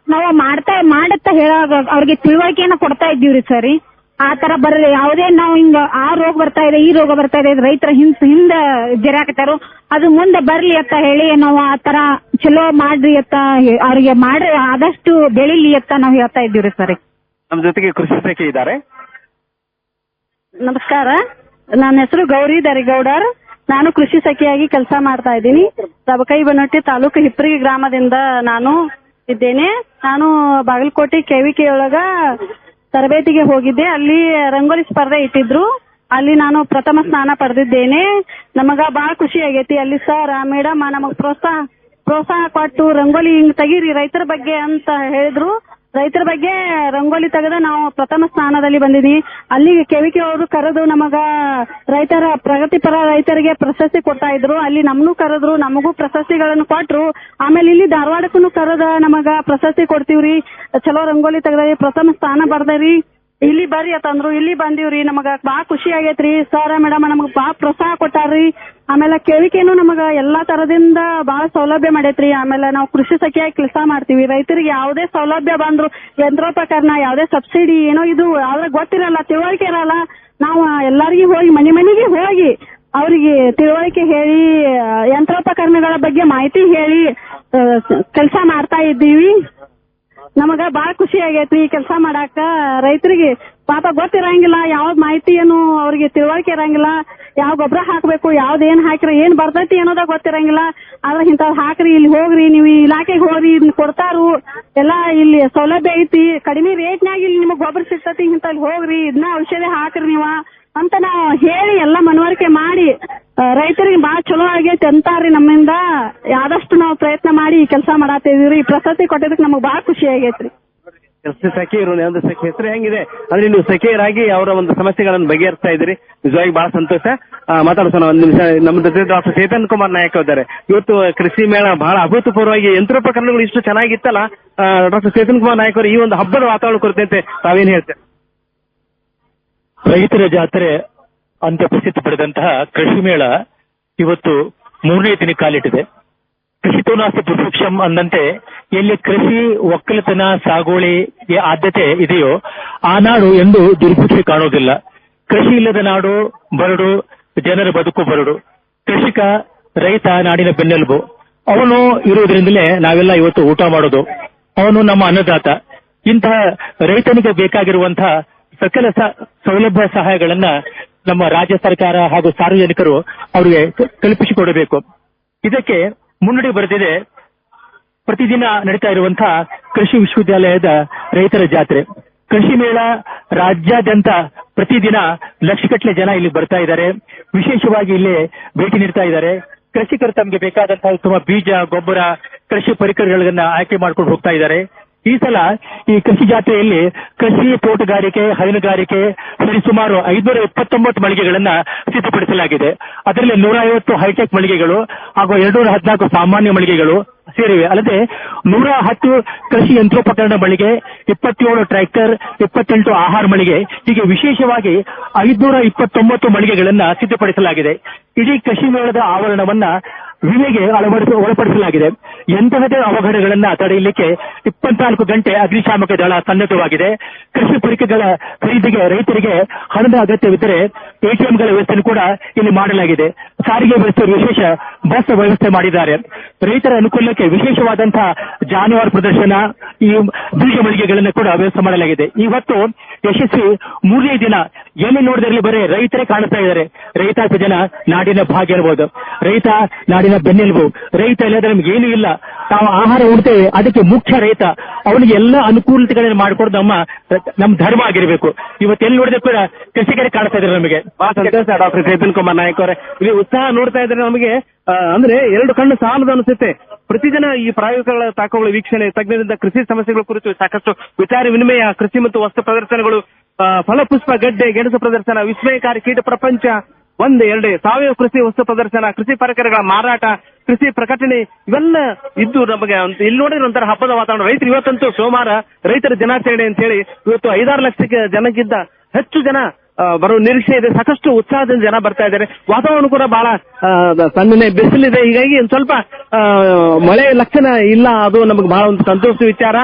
ನಾವು ಮಾಡುತ್ತಾ ಅವ್ರಿಗೆ ತಿಳುವಳಿಕೆಯನ್ನ ಕೊಡ್ತಾ ಇದ್ದೀವ್ರಿ ಸರಿ. ಆ ತರ ಬರಲಿ, ಯಾವುದೇ ನಾವು ಹಿಂಗ ಆ ರೋಗ ಬರ್ತಾ ಇದೆ, ಈ ರೋಗ ಬರ್ತಾ ಇದೆ, ರೈತರ ಹಿಂದೆ ಜರಾಕತ್ತಾರು, ಅದು ಮುಂದೆ ಬರ್ಲಿ ಅಂತ ಹೇಳಿ ನಾವು ಆ ತರ ಚಲೋ ಮಾಡ್ರಿ ಅಂತ ಅವ್ರಿಗೆ ಮಾಡ್ರಿ, ಆದಷ್ಟು ಬೆಳಿಲಿ ಅಂತ ನಾವು ಹೇಳ್ತಾ ಇದ್ದೀವ್ರಿ ಸರಿ. ನಮ್ಮ ಜೊತೆಗೆ ಕೃಷಿ ಸಖಿ ಇದ್ದಾರೆ. ನಮಸ್ಕಾರ, ನನ್ನ ಹೆಸರು ಗೌರಿ ದರಿಗೌಡರ್. ನಾನು ಕೃಷಿ ಸಖಿಯಾಗಿ ಕೆಲಸ ಮಾಡ್ತಾ ಇದ್ದೀನಿ. ರಬಕೈಬನಹಟ್ಟಿ ತಾಲೂಕು ಹಿಪ್ಪರಿಗೆ ಗ್ರಾಮದಿಂದ ನಾನು ಇದ್ದೇನೆ. ನಾನು ಬಾಗಲಕೋಟೆ ಕೆವಿಕೆ ಒಳಗ ತರಬೇತಿಗೆ ಹೋಗಿದ್ದೆ. ಅಲ್ಲಿ ರಂಗೋಲಿ ಸ್ಪರ್ಧೆ ಇಟ್ಟಿದ್ರು. ಅಲ್ಲಿ ನಾನು ಪ್ರಥಮ ಸ್ಥಾನ ಪಡೆದಿದ್ದೇನೆ. ನಮಗ ಬಹಳ ಖುಷಿ ಆಗೈತಿ. ಅಲ್ಲಿ ಸರ್ ಮೇಡಮ್ ನಮಗ್ ಪ್ರೋತ್ಸಾಹ ಕೊಟ್ಟು ರಂಗೋಲಿ ಹಿಂಗ್ ತೆಗೀರಿ ರೈತರ ಬಗ್ಗೆ ಅಂತ ಹೇಳಿದ್ರು. ರೈತರ ಬಗ್ಗೆ ರಂಗೋಲಿ ತೆಗೆದ ನಾವು ಪ್ರಥಮ ಸ್ಥಾನದಲ್ಲಿ ಬಂದಿದ್ದೀವಿ. ಅಲ್ಲಿ ಕೆವಿಕೆ ಅವರು ಕರೆದು ನಮಗ ರೈತರ ಪ್ರಗತಿಪರ ರೈತರಿಗೆ ಪ್ರಶಸ್ತಿ ಕೊಡ್ತಾ ಇದ್ರು. ಅಲ್ಲಿ ನಮ್ಮನ್ನು ಕರೆದ್ರು, ನಮಗೂ ಪ್ರಶಸ್ತಿಗಳನ್ನು ಕೊಟ್ರು. ಆಮೇಲೆ ಇಲ್ಲಿ ಧಾರವಾಡಕ್ಕೂ ಕರೆದ ನಮಗ ಪ್ರಶಸ್ತಿ ಕೊಡ್ತೀವ್ರಿ, ಚಲೋ ರಂಗೋಲಿ ತೆಗ್ದರಿ, ಪ್ರಥಮ ಸ್ಥಾನ ಬರ್ದರಿ, ಇಲ್ಲಿ ಬರ್ರಿ ಅಂತಂದ್ರು. ಇಲ್ಲಿ ಬಂದಿವ್ರಿ. ನಮಗ ಬಾಳ ಖುಷಿ ಆಗೈತ್ರಿ. ಸರ್ ಮೇಡಮ್ ನಮಗ್ ಬಾಳ ಪ್ರೋತ್ಸಾಹ ಕೊಟ್ಟಾರ್ರಿ. ಆಮೇಲೆ ಕೇಳಿಕೆನು ನಮಗ ಎಲ್ಲಾ ತರದಿಂದ ಬಾಳ ಸೌಲಭ್ಯ ಮಾಡೈತ್ರಿ. ಆಮೇಲೆ ನಾವು ಕೃಷಿ ಸಖಿಯಾಗಿ ಕೆಲಸ ಮಾಡ್ತೀವಿ. ರೈತರಿಗೆ ಯಾವುದೇ ಸೌಲಭ್ಯ ಬಂದ್ರು, ಯಂತ್ರೋಪಕರಣ, ಯಾವುದೇ ಸಬ್ಸಿಡಿ ಏನೋ ಇದು ಆದ್ರೆ ಗೊತ್ತಿರಲ್ಲ, ತಿಳುವಳಿಕೆ ಇರಲ್ಲ. ನಾವು ಎಲ್ಲರಿಗೂ ಹೋಗಿ ಮನೆಗೆ ಹೋಗಿ ಅವರಿಗೆ ತಿಳುವಳಿಕೆ ಹೇಳಿ, ಯಂತ್ರೋಪಕರಣಗಳ ಬಗ್ಗೆ ಮಾಹಿತಿ ಹೇಳಿ ಕೆಲಸ ಮಾಡ್ತಾ ಇದ್ದೀವಿ. ನಮಗ ಬಾಳ ಖುಷಿ ಆಗೈತ್ರಿ ಈ ಕೆಲಸ ಮಾಡಾಕ. ರೈತರಿಗೆ ಪಾಪ ಗೊತ್ತಿರಂಗಿಲ್ಲ, ಯಾವ್ದ್ ಮಾಹಿತಿಯನ್ನು ಅವ್ರಿಗೆ ತಿಳುವಳಿಕೆ ಇರಂಗಿಲ್ಲ, ಯಾವ ಗೊಬ್ಬರ ಹಾಕ್ಬೇಕು, ಯಾವ್ದೇನ್ ಹಾಕಿರ ಏನ್ ಬರ್ತೈತಿ ಅನ್ನೋದ ಗೊತ್ತಿರಂಗಿಲ್ಲ. ಆದ್ರೆ ಇಂಥವ್ ಹಾಕ್ರಿ, ಇಲ್ಲಿ ಹೋಗ್ರಿ, ನೀವು ಇಲಾಖೆಗೆ ಹೋಗ್ರಿ, ಇದನ್ನ ಕೊಡ್ತಾರು, ಎಲ್ಲಾ ಇಲ್ಲಿ ಸೌಲಭ್ಯ ಐತಿ, ಕಡಿಮೆ ರೇಟ್ನಾಗ ಇಲ್ಲಿ ನಿಮಗ್ ಗೊಬ್ಬರ ಸಿಗ್ತತಿ, ಇಂಥಲ್ಲಿ ಹೋಗ್ರಿ, ಇದನ್ನ ಔಷಧಿ ಹಾಕ್ರಿ ನೀವ ಅಂತ ನಾವು ಹೇಳಿ ಎಲ್ಲಾ ಮನವರಿಕೆ ಮಾಡಿ ರೈತರಿಗೆ ಬಾಳ ಚಲೋ ಆಗೈತಿ ಅಂತಾರ್ರಿ. ನಮ್ಮಿಂದ ಆದಷ್ಟು ನಾವು ಪ್ರಯತ್ನ ಮಾಡಿ ಈ ಕೆಲಸ ಮಾಡಾತಿದೀವ್ರಿ. ಈ ಪ್ರಶಸ್ತಿ ಕೊಟ್ಟಿದ್ದಕ್ಕೆ ನಮಗ್ ಬಾಳ ಖುಷಿ ಆಗೈತ್ರಿ. ಸಖಿಯರು ಒಂದು ಹೆಸರು ಹೆಂಗಿದೆ ಅಂದ್ರೆ ನೀವು ಸಖಿಯರಾಗಿ ಅವರ ಒಂದು ಸಮಸ್ಯೆಗಳನ್ನು ಬಗೆಹರಿಸ್ತಾ ಇದ್ದೀರಿ. ನಿಜವಾಗಿ ಬಹಳ ಸಂತೋಷ. ಮಾತಾಡ್ಸೋಣ ಒಂದು ನಿಮಿಷ. ನಮ್ಮ ಜೊತೆ ಡಾಕ್ಟರ್ ಚೇತನ್ ಕುಮಾರ್ ನಾಯಕ್ ಇದ್ದಾರೆ. ಇವತ್ತು ಕೃಷಿ ಮೇಳ ಬಹಳ ಅಭೂತಪೂರ್ವವಾಗಿ ಯಂತ್ರೋಪಕರಣಗಳು ಇಷ್ಟು ಚೆನ್ನಾಗಿತ್ತಲ್ಲ. ಡಾಕ್ಟರ್ ಚೇತನ್ ಕುಮಾರ್ ನಾಯಕ್ ಅವರು ಈ ಒಂದು ಹಬ್ಬದ ವಾತಾವರಣ ಕುರಿತಂತೆ ತಾವೇನು ಹೇಳ್ತಾರೆ? ರೈತರ ಜಾತ್ರೆ ಅಂತ ಪ್ರಸಿದ್ಧಿ ಪಡೆದಂತಹ ಕೃಷಿ ಮೇಳ ಇವತ್ತು 3ನೇ ದಿನ ಕಾಲಿಟ್ಟಿದೆ. ಕೃಷಿತೋ ನಾಸ್ತಿ ಪುರುಷಂ ಅಂದಂತೆ ಎಲ್ಲಿ ಕೃಷಿ, ಒಕ್ಕಲತನ, ಸಾಗುವಳಿಗೆ ಆದ್ಯತೆ ಇದೆಯೋ ಆ ನಾಡು ಎಂದು ದುರ್ಭಿಕ್ಷೆ ಕಾಣುವುದಿಲ್ಲ. ಕೃಷಿ ಇಲ್ಲದ ನಾಡು ಬರಡು, ಜನರ ಬದುಕು ಬರಡು. ಕೃಷಿಕ, ರೈತ ನಾಡಿನ ಬೆನ್ನೆಲುಬು. ಅವನು ಇರುವುದರಿಂದಲೇ ನಾವೆಲ್ಲ ಇವತ್ತು ಊಟ ಮಾಡೋದು. ಅವನು ನಮ್ಮ ಅನ್ನದಾತ. ಇಂತಹ ರೈತನಿಗೆ ಬೇಕಾಗಿರುವಂತಹ ಸಕಲ ಸೌಲಭ್ಯ ಸಹಾಯಗಳನ್ನ ನಮ್ಮ ರಾಜ್ಯ ಸರ್ಕಾರ ಹಾಗೂ ಸಾರ್ವಜನಿಕರು ಅವರಿಗೆ ಕಲ್ಪಿಸಿಕೊಡಬೇಕು. ಇದಕ್ಕೆ ಮುನ್ನುಡಿ ಬರೆದಿದೆ ಪ್ರತಿದಿನ ನಡೀತಾ ಇರುವಂತಹ ಕೃಷಿ ವಿಶ್ವವಿದ್ಯಾಲಯದ ರೈತರ ಜಾತ್ರೆ. ಕೃಷಿ ಮೇಳ ರಾಜ್ಯಾದ್ಯಂತ ಪ್ರತಿದಿನ ಲಕ್ಷಗಟ್ಟಲೆ ಜನ ಇಲ್ಲಿ ಬರ್ತಾ ಇದ್ದಾರೆ. ವಿಶೇಷವಾಗಿ ಇಲ್ಲಿ ಭೇಟಿ ನೀಡ್ತಾ ಇದ್ದಾರೆ. ಕೃಷಿಕರು ತಮಗೆ ಬೇಕಾದಂತಹ ಉತ್ತಮ ಬೀಜ, ಗೊಬ್ಬರ, ಕೃಷಿ ಪರಿಕರಗಳನ್ನ ಆಯ್ಕೆ ಮಾಡ್ಕೊಂಡು ಹೋಗ್ತಾ ಇದ್ದಾರೆ. ಈ ಸಲ ಈ ಕೃಷಿ ಜಾತ್ರೆಯಲ್ಲಿ ಕೃಷಿ, ತೋಟಗಾರಿಕೆ, ಹೈನುಗಾರಿಕೆ ಸರಿ ಸುಮಾರು 529 ಮಳಿಗೆಗಳನ್ನ ಸಿದ್ಧಪಡಿಸಲಾಗಿದೆ. ಅದರಲ್ಲಿ 150 ಹೈಟೆಕ್ ಮಳಿಗೆಗಳು ಹಾಗೂ 214 ಸಾಮಾನ್ಯ ಮಳಿಗೆಗಳು ಸೇರಿವೆ. ಅಲ್ಲದೆ 110 ಕೃಷಿ ಯಂತ್ರೋಪಕರಣ ಮಳಿಗೆ, 27 ಟ್ರ್ಯಾಕ್ಟರ್, 28 ಆಹಾರ ಮಳಿಗೆ, ಹೀಗೆ ವಿಶೇಷವಾಗಿ 529 ಮಳಿಗೆಗಳನ್ನ ಸಿದ್ಧಪಡಿಸಲಾಗಿದೆ. ಇಡೀ ಕೃಷಿ ಮೇಳದ ಆವರಣವನ್ನ ವಿಮೆಗೆ ಒಳಪಡಿಸಲಾಗಿದೆ. ಎಂತಹದೇ ಅವಘಡಗಳನ್ನ ತಡೆಯಲಿಕ್ಕೆ 24 ಗಂಟೆ ಅಗ್ನಿಶಾಮಕ ದಳ ಸನ್ನದ್ಧವಾಗಿದೆ. ಕೃಷಿ ಪರಿಕರಗಳ ಖರೀದಿಗೆ ರೈತರಿಗೆ ಹಣದ ಅಗತ್ಯವಿದ್ದರೆ ಎಟಿಎಂಗಳ ವ್ಯವಸ್ಥೆ ಕೂಡ ಇಲ್ಲಿ ಮಾಡಲಾಗಿದೆ. ಸಾರಿಗೆ ವ್ಯವಸ್ಥೆ ವಿಶೇಷ ಬಸ್ ವ್ಯವಸ್ಥೆ ಮಾಡಿದ್ದಾರೆ. ರೈತರ ಅನುಕೂಲಕ್ಕೆ ವಿಶೇಷವಾದಂತಹ ಜಾನುವಾರು ಪ್ರದರ್ಶನ, ಈ ಬೀಜ ಮಳಿಗೆಗಳನ್ನು ಕೂಡ ವ್ಯವಸ್ಥೆ ಮಾಡಲಾಗಿದೆ. ಇವತ್ತು ಯಶಸ್ವಿ 3ನೇ ದಿನ. ಎಲ್ಲಿ ನೋಡಿದಲ್ಲಿ ಬರೀ ರೈತರೇ ಕಾಣಿಸ್ತಾ ಇದ್ದಾರೆ. ರೈತಾಪಿ ಜನ ನಾಡಿನ ಭಾಗ್ಯ ಇರಬಹುದು. ರೈತ ನಾಡಿನ ನಾಡಿನ ಬೆನ್ನೆಲುಬು. ರೈತ ಇಲ್ಲದ್ರೆ ನಮ್ಗೆ ಏನೂ ಇಲ್ಲ. ತಾವು ಆಹಾರ ಉಣ್ತೇವೆ, ಅದಕ್ಕೆ ಮುಖ್ಯ ರೈತ. ಅವನಿಗೆ ಎಲ್ಲ ಅನುಕೂಲತೆಗಳನ್ನು ಮಾಡಿಕೊಡೋದು ನಮ್ಮ ಧರ್ಮ ಆಗಿರಬೇಕು. ಇವತ್ತೆಲ್ಲಿ ನೋಡಿದ್ರೆ ಕೂಡ ಕೃಷಿಕರೇ ಕಾಣಿಸ್ತಾ ಇದ್ದಾರೆ ನಮಗೆ. ಬಹಳ ಸಂತೋಷ ಡಾಕ್ಟರ್ ಚೇತನ್ ಕುಮಾರ್ ನಾಯಕ್ ಅವರೇ. ಇಲ್ಲಿ ಉತ್ಸಾಹ ನೋಡ್ತಾ ಇದ್ರೆ ನಮಗೆ ಅಂದ್ರೆ ಎರಡು ಕಣ್ಣು ಸಾಲದು ಅನಿಸುತ್ತೆ. ಪ್ರತಿದಿನ ಈ ಪ್ರಾಯೋಗಿಕ ತಾಕುಗಳ ವೀಕ್ಷಣೆ, ತಜ್ಞರಿಂದ ಕೃಷಿ ಸಮಸ್ಯೆಗಳ ಕುರಿತು ಸಾಕಷ್ಟು ವಿಚಾರ ವಿನಿಮಯ, ಕೃಷಿ ಮತ್ತು ವಸ್ತು ಪ್ರದರ್ಶನಗಳು, ಫಲಪುಷ್ಪ ಗಡ್ಡೆ ಗೆಣಸು ಪ್ರದರ್ಶನ, ವಿಸ್ಮಯಕಾರಿ ಕೀಟ ಪ್ರಪಂಚ, 1-2 ಸಾವಯವ ಕೃಷಿ ವಸ್ತು ಪ್ರದರ್ಶನ, ಕೃಷಿ ಪರಿಕರಗಳ ಮಾರಾಟ, ಕೃಷಿ ಪ್ರಕಟಣೆ ಇವೆಲ್ಲ ಇದ್ದು ನಮಗೆ ಇಲ್ಲಿ ನೋಡಿದ್ರೆ ಒಂಥರ ಹಬ್ಬದ ವಾತಾವರಣ. ರೈತರು ಇವತ್ತಂತೂ ಸೋಮವಾರ ರೈತರ ದಿನಾಚರಣೆ ಅಂತ ಹೇಳಿ ಇವತ್ತು 5-6 ಲಕ್ಷಕ್ಕೆ ಜನಕ್ಕಿಂತ ಹೆಚ್ಚು ಜನ ಬರೋ ನಿರೀಕ್ಷೆ ಇದೆ. ಸಾಕಷ್ಟು ಉತ್ಸಾಹದಿಂದ ಜನ ಬರ್ತಾ ಇದ್ದಾರೆ. ವಾತಾವರಣ ಕೂಡ ಬಹಳ ತಣ್ಣನೆ ಬಿಸಿಲಿದೆ. ಹೀಗಾಗಿ ಒಂದು ಸ್ವಲ್ಪ ಮಳೆ ಲಕ್ಷಣ ಇಲ್ಲ. ಅದು ನಮಗೆ ಬಹಳ ಒಂದು ಸಂತೋಷದ ವಿಚಾರ.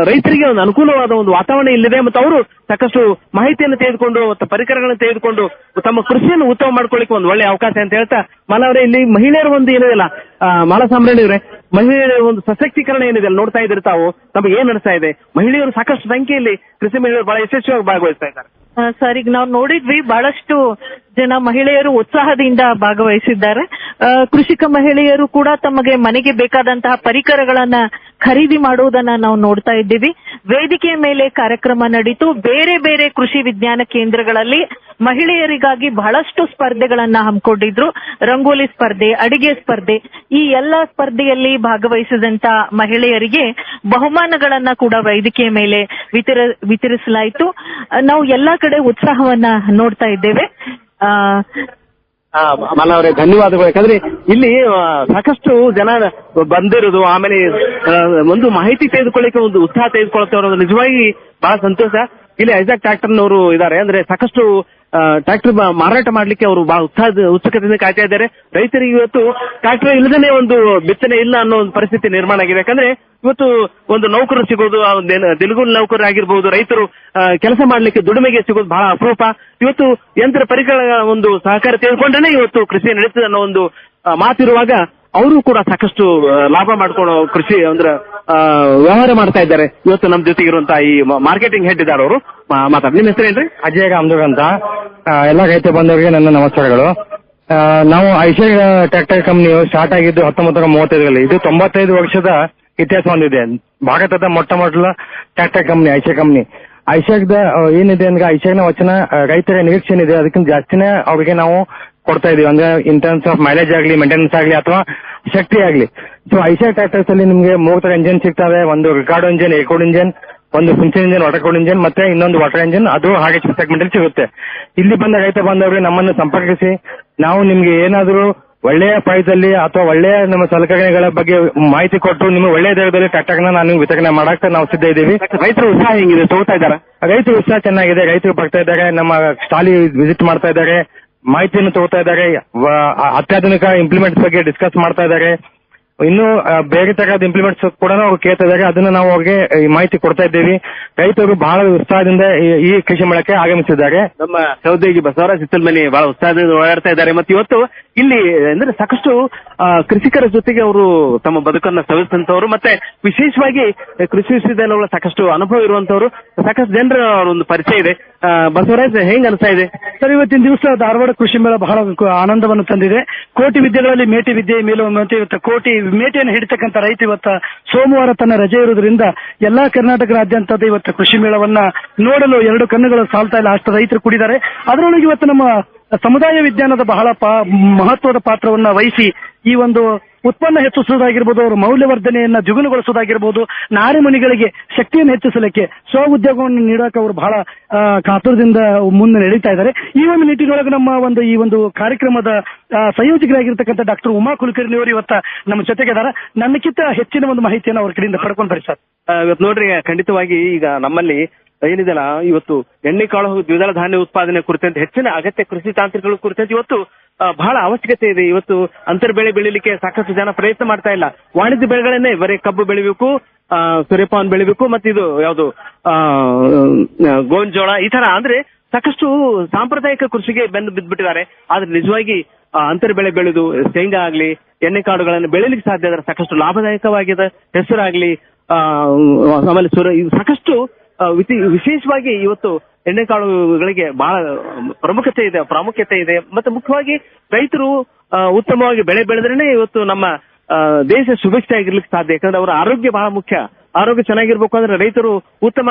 ರೈತರಿಗೆ ಒಂದು ಅನುಕೂಲವಾದ ಒಂದು ವಾತಾವರಣ ಇಲ್ಲಿದೆ ಮತ್ತು ಅವರು ಸಾಕಷ್ಟು ಮಾಹಿತಿಯನ್ನು ತೆಗೆದುಕೊಂಡು ಮತ್ತು ಪರಿಕರಗಳನ್ನು ತೆಗೆದುಕೊಂಡು ತಮ್ಮ ಕೃಷಿಯನ್ನು ಉತ್ತಮ ಮಾಡ್ಕೊಳ್ಳಿಕ್ಕೆ ಒಂದು ಒಳ್ಳೆ ಅವಕಾಶ ಅಂತ ಹೇಳ್ತಾ, ಮಾಲವರೇ ಇಲ್ಲಿ ಮಹಿಳೆಯರ ಒಂದು ಏನಿದೆಯಲ್ಲ, ಮಾಲಾ ಸಾಮ್ರಾಣಿಯವರೇ, ಮಹಿಳೆಯರ ಒಂದು ಸಶಕ್ತೀಕರಣ ಏನಿದೆ ನೋಡ್ತಾ ಇದ್ರೆ ತಾವು, ನಮಗೆ ಏನ್ ಅನಿಸ್ತಾ ಇದೆ? ಮಹಿಳೆಯರು ಸಾಕಷ್ಟು ಸಂಖ್ಯೆಯಲ್ಲಿ ಕೃಷಿ ಮಹಿಳೆಯರು ಬಹಳ ಯಶಸ್ವಿಯಾಗಿ ಭಾಗವಹಿಸ್ತಾ ಇದ್ದಾರೆ. ಸರ್, ಈಗ ನಾವು ನೋಡಿದ್ವಿ ಬಹಳಷ್ಟು ಜನ ಮಹಿಳೆಯರು ಉತ್ಸಾಹದಿಂದ ಭಾಗವಹಿಸಿದ್ದಾರೆ. ಕೃಷಿಕ ಮಹಿಳೆಯರು ಕೂಡ ತಮಗೆ ಮನೆಗೆ ಬೇಕಾದಂತಹ ಪರಿಕರಗಳನ್ನ ಖರೀದಿ ಮಾಡುವುದನ್ನ ನಾವು ನೋಡ್ತಾ ಇದ್ದೀವಿ. ವೇದಿಕೆಯ ಮೇಲೆ ಕಾರ್ಯಕ್ರಮ ನಡೀತು. ಬೇರೆ ಬೇರೆ ಕೃಷಿ ವಿಜ್ಞಾನ ಕೇಂದ್ರಗಳಲ್ಲಿ ಮಹಿಳೆಯರಿಗಾಗಿ ಬಹಳಷ್ಟು ಸ್ಪರ್ಧೆಗಳನ್ನ ಹಮ್ಮಿಕೊಂಡಿದ್ರು. ರಂಗೋಲಿ ಸ್ಪರ್ಧೆ, ಅಡಿಗೆ ಸ್ಪರ್ಧೆ, ಈ ಎಲ್ಲ ಸ್ಪರ್ಧೆಯಲ್ಲಿ ಭಾಗವಹಿಸಿದಂತ ಮಹಿಳೆಯರಿಗೆ ಬಹುಮಾನಗಳನ್ನ ಕೂಡ ವೇದಿಕೆಯ ಮೇಲೆ ವಿತರಿಸಲಾಯಿತು. ನಾವು ಎಲ್ಲಾ ಕಡೆ ಉತ್ಸಾಹವನ್ನ ನೋಡ್ತಾ ಇದ್ದೇವೆ. ಮಾಲವರೇ, ಧನ್ಯವಾದಗಳು. ಯಾಕಂದ್ರೆ ಇಲ್ಲಿ ಸಾಕಷ್ಟು ಜನ ಬಂದಿರೋದು, ಆಮೇಲೆ ಒಂದು ಮಾಹಿತಿ ತೆಗೆದುಕೊಳ್ಳಿಕ್ಕೆ ಒಂದು ಉತ್ಸಾಹ ತೆಗೆದುಕೊಳ್ತಾ ನಿಜವಾಗಿ ಬಹಳ ಸಂತೋಷ. ಇಲ್ಲಿ ಐಸಾಕ್ ಟ್ರ್ಯಾಕ್ಟರ್ನವರು ಇದ್ದಾರೆ. ಅಂದ್ರೆ ಸಾಕಷ್ಟು ಟ್ರ್ಯಾಕ್ಟರ್ ಮಾರಾಟ ಮಾಡ್ಲಿಕ್ಕೆ ಅವರು ಬಹಳ ಉತ್ಸುಕತೆಯಿಂದ ಕಾಯ್ತಾ ಇದ್ದಾರೆ. ರೈತರಿಗೆ ಇವತ್ತು ಟ್ರ್ಯಾಕ್ಟರ್ ಇಲ್ಲದೇ ಒಂದು ಬಿತ್ತನೆ ಇಲ್ಲ ಅನ್ನೋ ಒಂದು ಪರಿಸ್ಥಿತಿ ನಿರ್ಮಾಣ ಆಗಿದೆ. ಯಾಕಂದ್ರೆ ಇವತ್ತು ಒಂದು ನೌಕರು ಸಿಗೋದು, ದಿನಗೂಲಿ ನೌಕರು ಆಗಿರ್ಬಹುದು, ರೈತರು ಕೆಲಸ ಮಾಡ್ಲಿಕ್ಕೆ ದುಡಿಮೆಗೆ ಸಿಗೋದು ಬಹಳ ಅಪರೂಪ. ಇವತ್ತು ಯಂತ್ರ ಪರಿಕರಗಳ ಒಂದು ಸಹಕಾರ ತೆಗೆದುಕೊಂಡೇ ಇವತ್ತು ಕೃಷಿ ನಡೀತದೆ ಅನ್ನೋ ಒಂದು ಮಾತಿರುವಾಗ ಅವರು ಕೂಡ ಸಾಕಷ್ಟು ಲಾಭ ಮಾಡ್ಕೊಂಡು ಕೃಷಿ ಅಂದ್ರೆ ವ್ಯವಹಾರ ಮಾಡ್ತಾ ಇದ್ದಾರೆ. ಇವತ್ತು ನಮ್ಮ ಜೊತೆಗೆ ಇರುವಂತಹ ಈ ಮಾರ್ಕೆಟಿಂಗ್ ಹೆಡ್ ಇದ್ದಾರೆ, ಅವರು ಮಾತಾಡ್ತಾರೆ. ನಿಮ್ಮ ಹೆಸರೇನ್ರಿ? ಅಜಯ್ ಗಾಮ್ದೂರ್ ಅಂತ. ಎಲ್ಲ ರೈತ ಬಂದವರಿಗೆ ನನ್ನ ನಮಸ್ಕಾರಗಳು. ನಾವು ಐಷರ್ ಟ್ರ್ಯಾಕ್ಟರ್ ಕಂಪನಿಯು ಸ್ಟಾರ್ಟ್ ಆಗಿದ್ದು 1935ರಲ್ಲಿ. ಇದು 95 ವರ್ಷದ ಇತಿಹಾಸ ಹೊಂದಿದೆ. ಭಾರತದ ಮೊಟ್ಟ ಮೊದಲ ಟ್ರ್ಯಾಕ್ಟರ್ ಕಂಪನಿ ಐಷರ್ ಕಂಪನಿ. ಐಷರ್ದ ಏನಿದೆ ಅಂದ್ರೆ, ಐಷರ್ನ ವಚನ ರೈತರ ನಿರೀಕ್ಷೆ ಏನಿದೆ ಅದಕ್ಕಿಂತ ಜಾಸ್ತಿನೇ ಅವರಿಗೆ ನಾವು ಕೊಡ್ತಾ ಇದೀವಿ. ಅಂದ್ರೆ ಇನ್ ಟರ್ಮ್ಸ್ ಆಫ್ ಮೈಲೇಜ್ ಆಗಲಿ, ಮೇಂಟೆನೆನ್ಸ್ ಆಗಲಿ, ಅಥವಾ ಶಕ್ತಿ ಆಗಲಿ. ಸೊ ಐಷರ್ ಟ್ರ್ಯಾಕ್ಟರ್ಸ್ ಅಲ್ಲಿ ನಿಮಗೆ 3 ತರ ಇಂಜಿನ್ ಸಿಗ್ತವೆ. ಒಂದು ರಿಕಾರ್ಡೋ ಇಂಜಿನ್, ಏರ್ಕೋಡ್ ಇಂಜಿನ್, ಒಂದು function engine, water code engine, ಮತ್ತೆ ಇನ್ನೊಂದು ವಾಟರ್ ಇಂಜಿನ್. ಅದು ಹಾಗೆ ಸೆಗ್ಮೆಂಟ್ ಅಲ್ಲಿ ಸಿಗುತ್ತೆ. ಇಲ್ಲಿ ಬಂದ ರೈತ ಬಾಂಧವರಿಗೆ ನಮ್ಮನ್ನು ಸಂಪರ್ಕಿಸಿ, ನಾವು ನಿಮ್ಗೆ ಏನಾದರೂ ಒಳ್ಳೆಯ ಪ್ರೈಸಲ್ಲಿ ಅಥವಾ ಒಳ್ಳೆಯ ನಮ್ಮ ಸಲಕರಣೆಗಳ ಬಗ್ಗೆ ಮಾಹಿತಿ ಕೊಟ್ಟು ನಿಮ್ಗೆ ಒಳ್ಳೆಯ ದರದಲ್ಲಿ ಟ್ರ್ಯಾಕ್ಟರ್ನ ನಾನು ವಿತರಣೆ ಮಾಡಕ್ಕೆ ನಾವು ಸಿದ್ಧ ಇದ್ದೀವಿ. ರೈತರ ಉತ್ಸಾಹ ಹೆಂಗಿದೆ? ತಗೋತಾ ಇದ್ದಾರೆ? ರೈತರ ಉತ್ಸಾಹ ಚೆನ್ನಾಗಿದೆ. ರೈತರು ಬರ್ತಾ ಇದ್ದಾರೆ, ನಮ್ಮ ಸ್ಟಾಲಿ ವಿಸಿಟ್ ಮಾಡ್ತಾ ಇದ್ದಾರೆ, ಮಾಹಿತಿಯನ್ನು ತಗೋತಾ ಇದ್ದಾರೆ, ಅತ್ಯಾಧುನಿಕ ಇಂಪ್ಲಿಮೆಂಟ್ಸ್ ಬಗ್ಗೆ ಡಿಸ್ಕಸ್ ಮಾಡ್ತಾ ಇದ್ದಾರೆ. ಇನ್ನು ಬೇರೆ ತರಹದ ಇಂಪ್ಲಿಮೆಂಟ್ಸ್ ಕೂಡ ಅವ್ರು ಕೇಳ್ತಾ ಇದ್ದಾರೆ. ಅದನ್ನ ನಾವು ಅವ್ರಿಗೆ ಮಾಹಿತಿ ಕೊಡ್ತಾ ಇದ್ದೀವಿ. ರೈತರು ಬಹಳ ಉತ್ಸಾಹದಿಂದ ಈ ಕೃಷಿ ಮೇಳಕ್ಕೆ ಆಗಮಿಸಿದ್ದಾರೆ. ನಮ್ಮ ಸಹೋದ್ಯೋಗಿ ಬಸವರಾಜ್ ಹಿತ್ತಲ್ಮನಿ ಬಹಳ ಉತ್ಸಾಹದಿಂದ ಓಡಾಡ್ತಾ ಇದ್ದಾರೆ. ಮತ್ತೆ ಇವತ್ತು ಇಲ್ಲಿ ಅಂದ್ರೆ ಸಾಕಷ್ಟು ಕೃಷಿಕರ ಜೊತೆಗೆ ಅವರು ತಮ್ಮ ಬದುಕನ್ನ ಸವಿಸಿದಂತವರು, ಮತ್ತೆ ವಿಶೇಷವಾಗಿ ಕೃಷಿ ವಿಶ್ವವಿದ್ಯಾಲಯಗಳ ಸಾಕಷ್ಟು ಅನುಭವ ಇರುವಂತವರು, ಸಾಕಷ್ಟು ಜನರ ಒಂದು ಪರಿಚಯ ಇದೆ. ಬಸವರಾಜ್, ಹೆಂಗ್ ಅನಿಸ್ತಾ ಇದೆ ಸರ್? ಇವತ್ತಿನ ದಿವಸ ಧಾರವಾಡ ಕೃಷಿ ಮೇಳ ಬಹಳ ಆನಂದವನ್ನು ತಂದಿದೆ. ಕೋಟಿ ವಿದ್ಯೆಗಳಲ್ಲಿ ಮೇಟಿ ವಿದ್ಯೆ ಮೇಲೂ ಇವತ್ತು ಕೋಟಿ ಮೇಟಿಯನ್ನು ಹಿಡಿತಕ್ಕಂಥ ರೈತ ಇವತ್ತು ಸೋಮವಾರ ತನ್ನ ರಜೆ ಇರುವುದರಿಂದ ಎಲ್ಲಾ ಕರ್ನಾಟಕದಾದ್ಯಂತ ಇವತ್ತು ಕೃಷಿ ಮೇಳವನ್ನ ನೋಡಲು 2 ಕಣ್ಣುಗಳು ಸಾಲ್ತಾ ಇಲ್ಲ, ಅಷ್ಟು ರೈತರು ಕೂಡಿದ್ದಾರೆ. ಅದರೊಳಗೆ ಇವತ್ತು ನಮ್ಮ ಸಮುದಾಯ ವಿಜ್ಞಾನದ ಬಹಳ ಮಹತ್ವದ ಪಾತ್ರವನ್ನ ವಹಿಸಿ ಈ ಒಂದು ಉತ್ಪನ್ನ ಹೆಚ್ಚಿಸುವುದಾಗಿರ್ಬೋದು, ಅವರ ಮೌಲ್ಯವರ್ಧನೆಯನ್ನ ದ್ವಿಗುಣಗೊಳಿಸುವುದಾಗಿರ್ಬೋದು, ನಾರಿಮಣಿಗಳಿಗೆ ಶಕ್ತಿಯನ್ನು ಹೆಚ್ಚಿಸಲಿಕ್ಕೆ ಸ್ವ ಉದ್ಯೋಗವನ್ನು ನೀಡೋಕೆ ಅವರು ಬಹಳ ಕಾತುರದಿಂದ ಮುಂದೆ ನಡೀತಾ ಇದ್ದಾರೆ. ಈ ಒಂದು ನಿಟ್ಟಿನೊಳಗೆ ನಮ್ಮ ಈ ಒಂದು ಕಾರ್ಯಕ್ರಮದ ಸಂಯೋಜಕರಾಗಿರ್ತಕ್ಕಂಥ ಡಾಕ್ಟರ್ ಉಮಾ ಕುಲಕರ್ಣಿ ಅವರು ಇವತ್ತ ನಮ್ಮ ಜೊತೆಗೆ ಇದ್ದಾರೆ. ನನ್ನಕ್ಕಿಂತ ಹೆಚ್ಚಿನ ಒಂದು ಮಾಹಿತಿಯನ್ನು ಅವ್ರ ಕಡೆಯಿಂದ ಪಡ್ಕೊಂಡ್ರಿ ಸರ್. ಇವತ್ತು ನೋಡ್ರಿ, ಖಂಡಿತವಾಗಿ ಈಗ ನಮ್ಮಲ್ಲಿ ಏನಿದೆಲ್ಲ ಇವತ್ತು ಎಣ್ಣೆ ಕಾಳು ದ್ವಿದಳ ಧಾನ್ಯ ಉತ್ಪಾದನೆ ಕುರಿತಂತೆ ಹೆಚ್ಚಿನ ಅಗತ್ಯ ಕೃಷಿ ತಾಂತ್ರಿಕಗಳ ಕುರಿತಂತೆ ಇವತ್ತು ಬಹಳ ಅವಶ್ಯಕತೆ ಇದೆ. ಇವತ್ತು ಅಂತರ್ ಬೆಳೆ ಬೆಳಿಲಿಕ್ಕೆ ಸಾಕಷ್ಟು ಜನ ಪ್ರಯತ್ನ ಮಾಡ್ತಾ ಇಲ್ಲ. ವಾಣಿಜ್ಯ ಬೆಳೆಗಳನ್ನೇ ಬರೀ ಕಬ್ಬು ಬೆಳಿಬೇಕು, ಸೂರ್ಯಪಾನ ಬೆಳಿಬೇಕು, ಮತ್ತೆ ಇದು ಯಾವುದು ಗೋಂಜೋಳ, ಈ ತರ ಅಂದ್ರೆ ಸಾಕಷ್ಟು ಸಾಂಪ್ರದಾಯಿಕ ಕೃಷಿಗೆ ಬೆನ್ನು ಬಿದ್ದುಬಿಟ್ಟಿದ್ದಾರೆ. ಆದ್ರೆ ನಿಜವಾಗಿ ಅಂತರ್ ಬೆಳೆ ಬೆಳೆದು ಶೇಂಗಾ ಆಗ್ಲಿ, ಎಣ್ಣೆ ಕಾಳುಗಳನ್ನು ಬೆಳಿಲಿಕ್ಕೆ ಸಾಧ್ಯ ಆದ್ರೆ ಸಾಕಷ್ಟು ಲಾಭದಾಯಕವಾಗಿದೆ. ಹೆಸರಾಗ್ಲಿ, ಆಮೇಲೆ ಸಾಕಷ್ಟು ವಿಶೇಷವಾಗಿ ಇವತ್ತು ಎಣ್ಣೆಕಾಳುಗಳಿಗೆ ಬಹಳ ಪ್ರಾಮುಖ್ಯತೆ ಇದೆ. ಮತ್ತೆ ಮುಖ್ಯವಾಗಿ ರೈತರು ಉತ್ತಮವಾಗಿ ಬೆಳೆ ಬೆಳೆದ್ರೇನೆ ಇವತ್ತು ನಮ್ಮ ದೇಶ ಸುಭಿಕ್ಷ ಆಗಿರ್ಲಿಕ್ಕೆ ಸಾಧ್ಯ. ಯಾಕಂದ್ರೆ ಅವರ ಆರೋಗ್ಯ ಬಹಳ ಮುಖ್ಯ. ಆರೋಗ್ಯ ಚೆನ್ನಾಗಿರ್ಬೇಕು ಅಂದ್ರೆ ರೈತರು ಉತ್ತಮ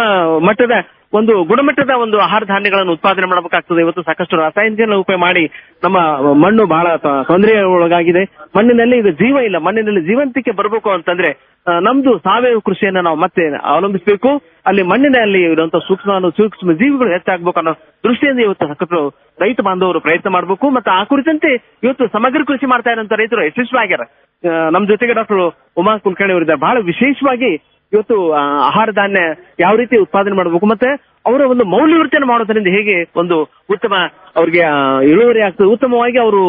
ಮಟ್ಟದ ಒಂದು ಗುಣಮಟ್ಟದ ಒಂದು ಆಹಾರ ಧಾನ್ಯಗಳನ್ನು ಉತ್ಪಾದನೆ ಮಾಡಬೇಕಾಗ್ತದೆ. ಇವತ್ತು ಸಾಕಷ್ಟು ರಾಸಾಯನಿಕ ಉಪಯೋಗ ಮಾಡಿ ನಮ್ಮ ಮಣ್ಣು ಬಹಳ ತೊಂದರೆಯ ಒಳಗಾಗಿದೆ. ಮಣ್ಣಿನಲ್ಲಿ ಇದು ಜೀವ ಇಲ್ಲ. ಮಣ್ಣಿನಲ್ಲಿ ಜೀವಂತಿಕೆ ಬರಬೇಕು ಅಂತಂದ್ರೆ ನಮ್ದು ಸಾವಯವ ಕೃಷಿಯನ್ನ ನಾವು ಮತ್ತೆ ಅವಲಂಬಿಸಬೇಕು. ಅಲ್ಲಿ ಮಣ್ಣಿನಲ್ಲಿ ಇರುವಂತಹ ಸೂಕ್ಷ್ಮ ಜೀವಿಗಳು ಹೆಚ್ಚಾಗಬೇಕು ಅನ್ನೋ ದೃಷ್ಟಿಯಿಂದ ಇವತ್ತು ಸಾಕಷ್ಟು ರೈತ ಬಾಂಧವರು ಪ್ರಯತ್ನ ಮಾಡಬೇಕು. ಮತ್ತೆ ಆ ಕುರಿತಂತೆ ಇವತ್ತು ಸಮಗ್ರ ಕೃಷಿ ಮಾಡ್ತಾ ಇರುವಂತ ರೈತರು ಯಶಸ್ವಿಯಾಗ್ಯಾರ. ನಮ್ಮ ಜೊತೆಗೆ ಡಾಕ್ಟರ್ ಉಮಾ ಕುಲಕರ್ಣಿ ಅವರಿದ್ದಾರೆ. ಬಹಳ ವಿಶೇಷವಾಗಿ ಇವತ್ತು ಆಹಾರ ಧಾನ್ಯ ಯಾವ ರೀತಿ ಉತ್ಪಾದನೆ ಮಾಡಬೇಕು ಮತ್ತೆ ಅವರ ಒಂದು ಮೌಲ್ಯವರ್ಧನೆ ಮಾಡೋದ್ರಿಂದ ಹೇಗೆ ಒಂದು ಉತ್ತಮ ಅವ್ರಿಗೆ ಇಳುವರಿ ಆಗ್ತದೆ, ಉತ್ತಮವಾಗಿ ಅವರು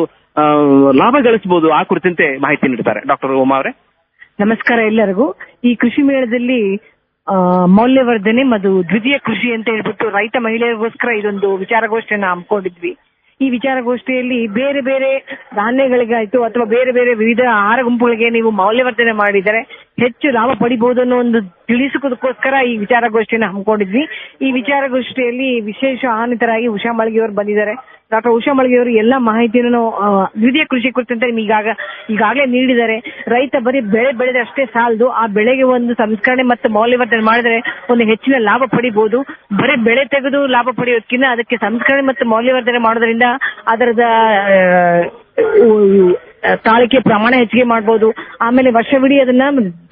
ಲಾಭ ಗಳಿಸಬಹುದು, ಆ ಕುರಿತಂತೆ ಮಾಹಿತಿ ನೀಡ್ತಾರೆ ಡಾಕ್ಟರ್ ಉಮಾ ಅವರೇ. ನಮಸ್ಕಾರ ಎಲ್ಲರಿಗೂ. ಈ ಕೃಷಿ ಮೇಳದಲ್ಲಿ ಮೌಲ್ಯವರ್ಧನೆ ಮತ್ತು ದ್ವಿತೀಯ ಕೃಷಿ ಅಂತ ಹೇಳ್ಬಿಟ್ಟು ರೈತ ಮಹಿಳೆಯರಿಗೋಸ್ಕರ ಇದೊಂದು ವಿಚಾರಗೋಷ್ಠಿಯನ್ನು ಹಮ್ಮಿಕೊಂಡಿದ್ವಿ. ಈ ವಿಚಾರಗೋಷ್ಠಿಯಲ್ಲಿ ಬೇರೆ ಬೇರೆ ಧಾನ್ಯಗಳಿಗಾಯ್ತು ಅಥವಾ ಬೇರೆ ಬೇರೆ ವಿವಿಧ ಆಹಾರ ಗುಂಪುಗಳಿಗೆ ನೀವು ಮೌಲ್ಯವರ್ಧನೆ ಮಾಡಿದರೆ ಹೆಚ್ಚು ಲಾಭ ಪಡಿಬಹುದು ಅನ್ನೋ ಒಂದು ತಿಳಿಸೋದಕ್ಕೋಸ್ಕರ ಈ ವಿಚಾರಗೋಷ್ಠಿಯನ್ನು ಹಮ್ಮಿಕೊಂಡಿದ್ವಿ. ಈ ವಿಚಾರಗೋಷ್ಠಿಯಲ್ಲಿ ವಿಶೇಷ ಆಹ್ವಾನಿತರಾಗಿ ಉಷಾ ಮಳ್ಗಿಯವರು ಬಂದಿದ್ದಾರೆ. ಡಾಕ್ಟರ್ ಉಷಾ ಮಳ್ಗಿಯವರು ಎಲ್ಲ ಮಾಹಿತಿಯನ್ನು ದ್ವಿತೀಯ ಕೃಷಿ ಕುರಿತಂತೆ ಈಗಾಗಲೇ ನೀಡಿದ್ದಾರೆ. ರೈತ ಬರೀ ಬೆಳೆ ಬೆಳೆದಷ್ಟೇ ಸಾಲದು, ಆ ಬೆಳೆಗೆ ಒಂದು ಸಂಸ್ಕರಣೆ ಮತ್ತು ಮೌಲ್ಯವರ್ಧನೆ ಮಾಡಿದ್ರೆ ಒಂದು ಹೆಚ್ಚಿನ ಲಾಭ ಪಡಿಬಹುದು. ಬರೀ ಬೆಳೆ ತೆಗೆದು ಲಾಭ ಪಡೆಯೋದಕ್ಕಿಂತ ಅದಕ್ಕೆ ಸಂಸ್ಕರಣೆ ಮತ್ತು ಮೌಲ್ಯವರ್ಧನೆ ಮಾಡೋದ್ರಿಂದ ಅದರದ ತಾಳಿಕೆ ಪ್ರಮಾಣ ಹೆಚ್ಚಿಗೆ ಮಾಡಬಹುದು. ಆಮೇಲೆ ವರ್ಷವಿಡೀ ಅದನ್ನ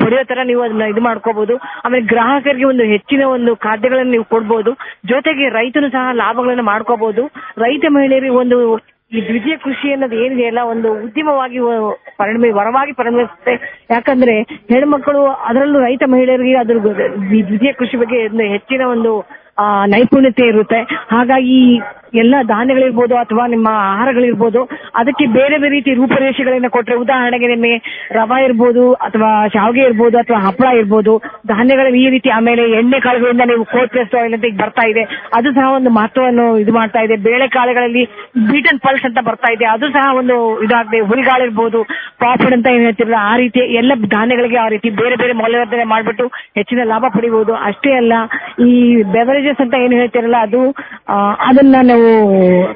ಪಡೆಯೋ ತರ ನೀವು ಅದನ್ನ ಇದು ಮಾಡ್ಕೋಬಹುದು. ಆಮೇಲೆ ಗ್ರಾಹಕರಿಗೆ ಒಂದು ಹೆಚ್ಚಿನ ಒಂದು ಖಾದ್ಯಗಳನ್ನು ನೀವು ಕೊಡ್ಬೋದು. ಜೊತೆಗೆ ರೈತನು ಸಹ ಲಾಭಗಳನ್ನು ಮಾಡ್ಕೋಬಹುದು. ರೈತ ಮಹಿಳೆಯರಿಗೆ ಒಂದು ಈ ದ್ವಿತೀಯ ಕೃಷಿ ಅನ್ನೋದು ಏನಿದೆಯಲ್ಲ ಒಂದು ಉದ್ಯಮವಾಗಿ ವರವಾಗಿ ಪರಿಣಮಿಸುತ್ತೆ. ಯಾಕಂದ್ರೆ ಹೆಣ್ಮಕ್ಳು ಅದರಲ್ಲೂ ರೈತ ಮಹಿಳೆಯರಿಗೆ ಅದ್ರ ದ್ವಿತೀಯ ಕೃಷಿ ಬಗ್ಗೆ ಹೆಚ್ಚಿನ ಒಂದು ನೈಪುಣ್ಯತೆ ಇರುತ್ತೆ. ಹಾಗಾಗಿ ಎಲ್ಲ ಧಾನ್ಯಗಳಿರ್ಬೋದು ಅಥವಾ ನಿಮ್ಮ ಆಹಾರಗಳಿರ್ಬೋದು ಅದಕ್ಕೆ ಬೇರೆ ಬೇರೆ ರೀತಿ ರೂಪರೇಷೆಗಳನ್ನ ಕೊಟ್ರೆ, ಉದಾಹರಣೆಗೆ ನಿಮಗೆ ರವಾ ಇರ್ಬೋದು ಅಥವಾ ಶಾವಿಗೆ ಇರ್ಬೋದು ಅಥವಾ ಹಪ್ಪಳ ಇರ್ಬೋದು, ಧಾನ್ಯಗಳ ಈ ರೀತಿ. ಆಮೇಲೆ ಎಣ್ಣೆ ಕಾಳುಗಳಿಂದ ನೀವು ಕೋಲ್ಡ್ ಪ್ರೆಸ್ಡ್ ಆಯಿಲ್ ಅಂತ ಈಗ ಬರ್ತಾ ಇದೆ, ಅದು ಸಹ ಒಂದು ಮಹತ್ವವನ್ನು ಇದು ಮಾಡ್ತಾ ಇದೆ. ಬೇಳೆಕಾಳುಗಳಲ್ಲಿ ಬೀಟನ್ ಪಲ್ಸ್ ಅಂತ ಬರ್ತಾ ಇದೆ, ಅದು ಸಹ ಒಂದು ಇದಾಗಿದೆ. ಹುಲ್ಗಾಳಿರ್ಬೋದು, ಪಾಪಡ್ ಅಂತ ಏನ್ ಹೇಳ್ತಿರಲ್ಲ, ಆ ರೀತಿ ಎಲ್ಲ ಧಾನ್ಯಗಳಿಗೆ ಆ ರೀತಿ ಬೇರೆ ಬೇರೆ ಮೌಲ್ಯವರ್ಧನೆ ಮಾಡ್ಬಿಟ್ಟು ಹೆಚ್ಚಿನ ಲಾಭ ಪಡಿಬಹುದು. ಅಷ್ಟೇ ಅಲ್ಲ, ಈ ಬೆವರೇಜಸ್ ಅಂತ ಏನ್ ಹೇಳ್ತಿರಲ್ಲ ಅದನ್ನ ನಾವು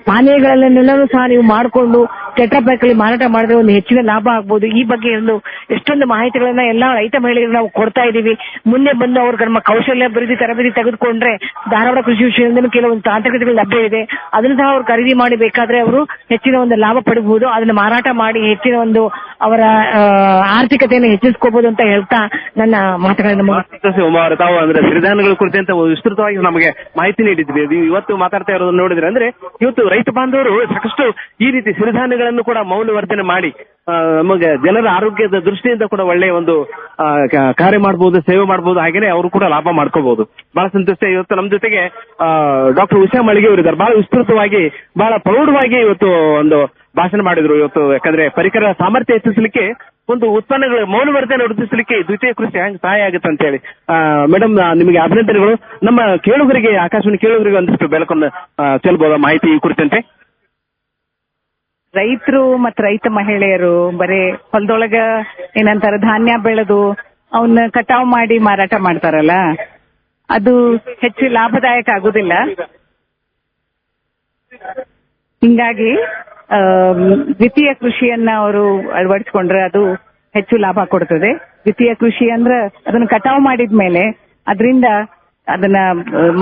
ಪಾನೀಯಗಳನ್ನೆಲ್ಲರೂ ಸಹ ನೀವು ಮಾಡಿಕೊಂಡು ಟೆಟ್ರಾಪ್ಯಾಕ್ ಅಲ್ಲಿ ಮಾರಾಟ ಮಾಡಿದ್ರೆ ಒಂದು ಹೆಚ್ಚಿನ ಲಾಭ ಆಗ್ಬೋದು. ಈ ಬಗ್ಗೆ ಎಷ್ಟೊಂದು ಮಾಹಿತಿಗಳನ್ನ ಎಲ್ಲ ರೈತ ಮಹಿಳೆಯರಿಗೆ ನಾವು ಕೊಡ್ತಾ ಇದೀವಿ. ಮುಂದೆ ಬಂದು ಅವ್ರಿಗೆ ನಮ್ಮ ಕೌಶಲ್ಯ ಅಭಿವೃದ್ಧಿ ತರಬೇತಿ ತೆಗೆದುಕೊಂಡ್ರೆ ಧಾರವಾಡ ಕೃಷಿ ವಿಶ್ವವಿದ್ಯಾಲಯದಿಂದ ಕೆಲವೊಂದು ತಾಂತ್ರಿಕತೆಗಳು ಲಭ್ಯ ಇದೆ. ಅದನ್ನು ಸಹ ಅವ್ರು ಖರೀದಿ ಮಾಡಿ ಬೇಕಾದ್ರೆ ಅವರು ಹೆಚ್ಚಿನ ಒಂದು ಲಾಭ ಪಡಿಬಹುದು. ಅದನ್ನ ಮಾರಾಟ ಮಾಡಿ ಹೆಚ್ಚಿನ ಒಂದು ಅವರ ಆರ್ಥಿಕತೆಯನ್ನು ಹೆಚ್ಚಿಸ್ಕೋಬಹುದು ಅಂತ ಹೇಳ್ತಾ ನನ್ನ ಮಾತುಗಳನ್ನು ತಾವು ಅಂದ್ರೆ ಸಿರಿಧಾನ್ಯಗಳ ಕುರಿತಂತೆ ವಿಸ್ತೃತವಾಗಿ ನಮಗೆ ಮಾಹಿತಿ ನೀಡಿದ್ವಿ. ಇವತ್ತು ಮಾತಾಡ್ತಾ ಇರೋದನ್ನ ನೋಡಿದ್ರೆ ಅಂದ್ರೆ ಇವತ್ತು ರೈತ ಬಾಂಧವರು ಸಾಕಷ್ಟು ಈ ರೀತಿ ಸಿರಿಧಾನ್ಯಗಳನ್ನು ಕೂಡ ಮೌಲ್ಯವರ್ಧನೆ ಮಾಡಿ ನಮಗೆ ಜನರ ಆರೋಗ್ಯದ ದೃಷ್ಟಿಯಿಂದ ಕೂಡ ಒಳ್ಳೆಯ ಒಂದು ಕಾರ್ಯ ಮಾಡಬಹುದು, ಸೇವೆ ಮಾಡಬಹುದು. ಹಾಗೇನೆ ಅವರು ಕೂಡ ಲಾಭ ಮಾಡ್ಕೋಬಹುದು. ಬಹಳ ಸಂತೋಷ. ಇವತ್ತು ನಮ್ಮ ಜೊತೆಗೆ ಡಾಕ್ಟರ್ ಉಷಾ ಮಳ್ಗಿ ಅವರಿದ್ದಾರೆ. ಬಹಳ ವಿಸ್ತೃತವಾಗಿ ಬಹಳ ಪ್ರೌಢವಾಗಿ ಇವತ್ತು ಒಂದು ಭಾಷಣ ಮಾಡಿದ್ರು. ಇವತ್ತು ಯಾಕಂದ್ರೆ ಪರಿಕರ ಸಾಮರ್ಥ್ಯ ಹೆಚ್ಚಿಸಲಿಕ್ಕೆ ಒಂದು ಉತ್ಪನ್ನಗಳ ಮೌಲ್ಯವರ್ಧನೆ ವೃದ್ಧಿಸಲಿಕ್ಕೆ ದ್ವಿತೀಯ ಕೃಷಿ ಹೆಂಗ್ ಸಹಾಯ ಆಗುತ್ತೆ ಅಂತ ಹೇಳಿ ಮೇಡಮ್ ನಿಮಗೆ ಅಭಿನಂದನೆಗಳು. ನಮ್ಮ ಕೇಳುಗರಿಗೆ, ಆಕಾಶವಾಣಿ ಕೇಳುಗರಿಗೆ ಒಂದಿಷ್ಟು ಬೆಳಕನ್ನು ಚೆಲ್ಬೋದ ಮಾಹಿತಿ ಈ ಕುರಿತಂತೆ. ರೈತರು ಮತ್ತು ರೈತ ಮಹಿಳೆಯರು ಬರೀ ಹೊಲದೊಳಗ ಏನಂತಾರ ಧಾನ್ಯ ಬೆಳೆದು ಅವನ್ನ ಕಟಾವು ಮಾಡಿ ಮಾರಾಟ ಮಾಡ್ತಾರಲ್ಲ, ಅದು ಹೆಚ್ಚು ಲಾಭದಾಯಕ ಆಗುದಿಲ್ಲ. ಹಿಂಗಾಗಿ ದ್ವಿತೀಯ ಕೃಷಿಯನ್ನ ಅವರು ಅಳವಡಿಸಿಕೊಂಡ್ರೆ ಅದು ಹೆಚ್ಚು ಲಾಭ ಕೊಡ್ತದೆ. ದ್ವಿತೀಯ ಕೃಷಿ ಅಂದ್ರೆ ಅದನ್ನ ಕಟಾವು ಮಾಡಿದ್ಮೇಲೆ ಅದರಿಂದ ಅದನ್ನ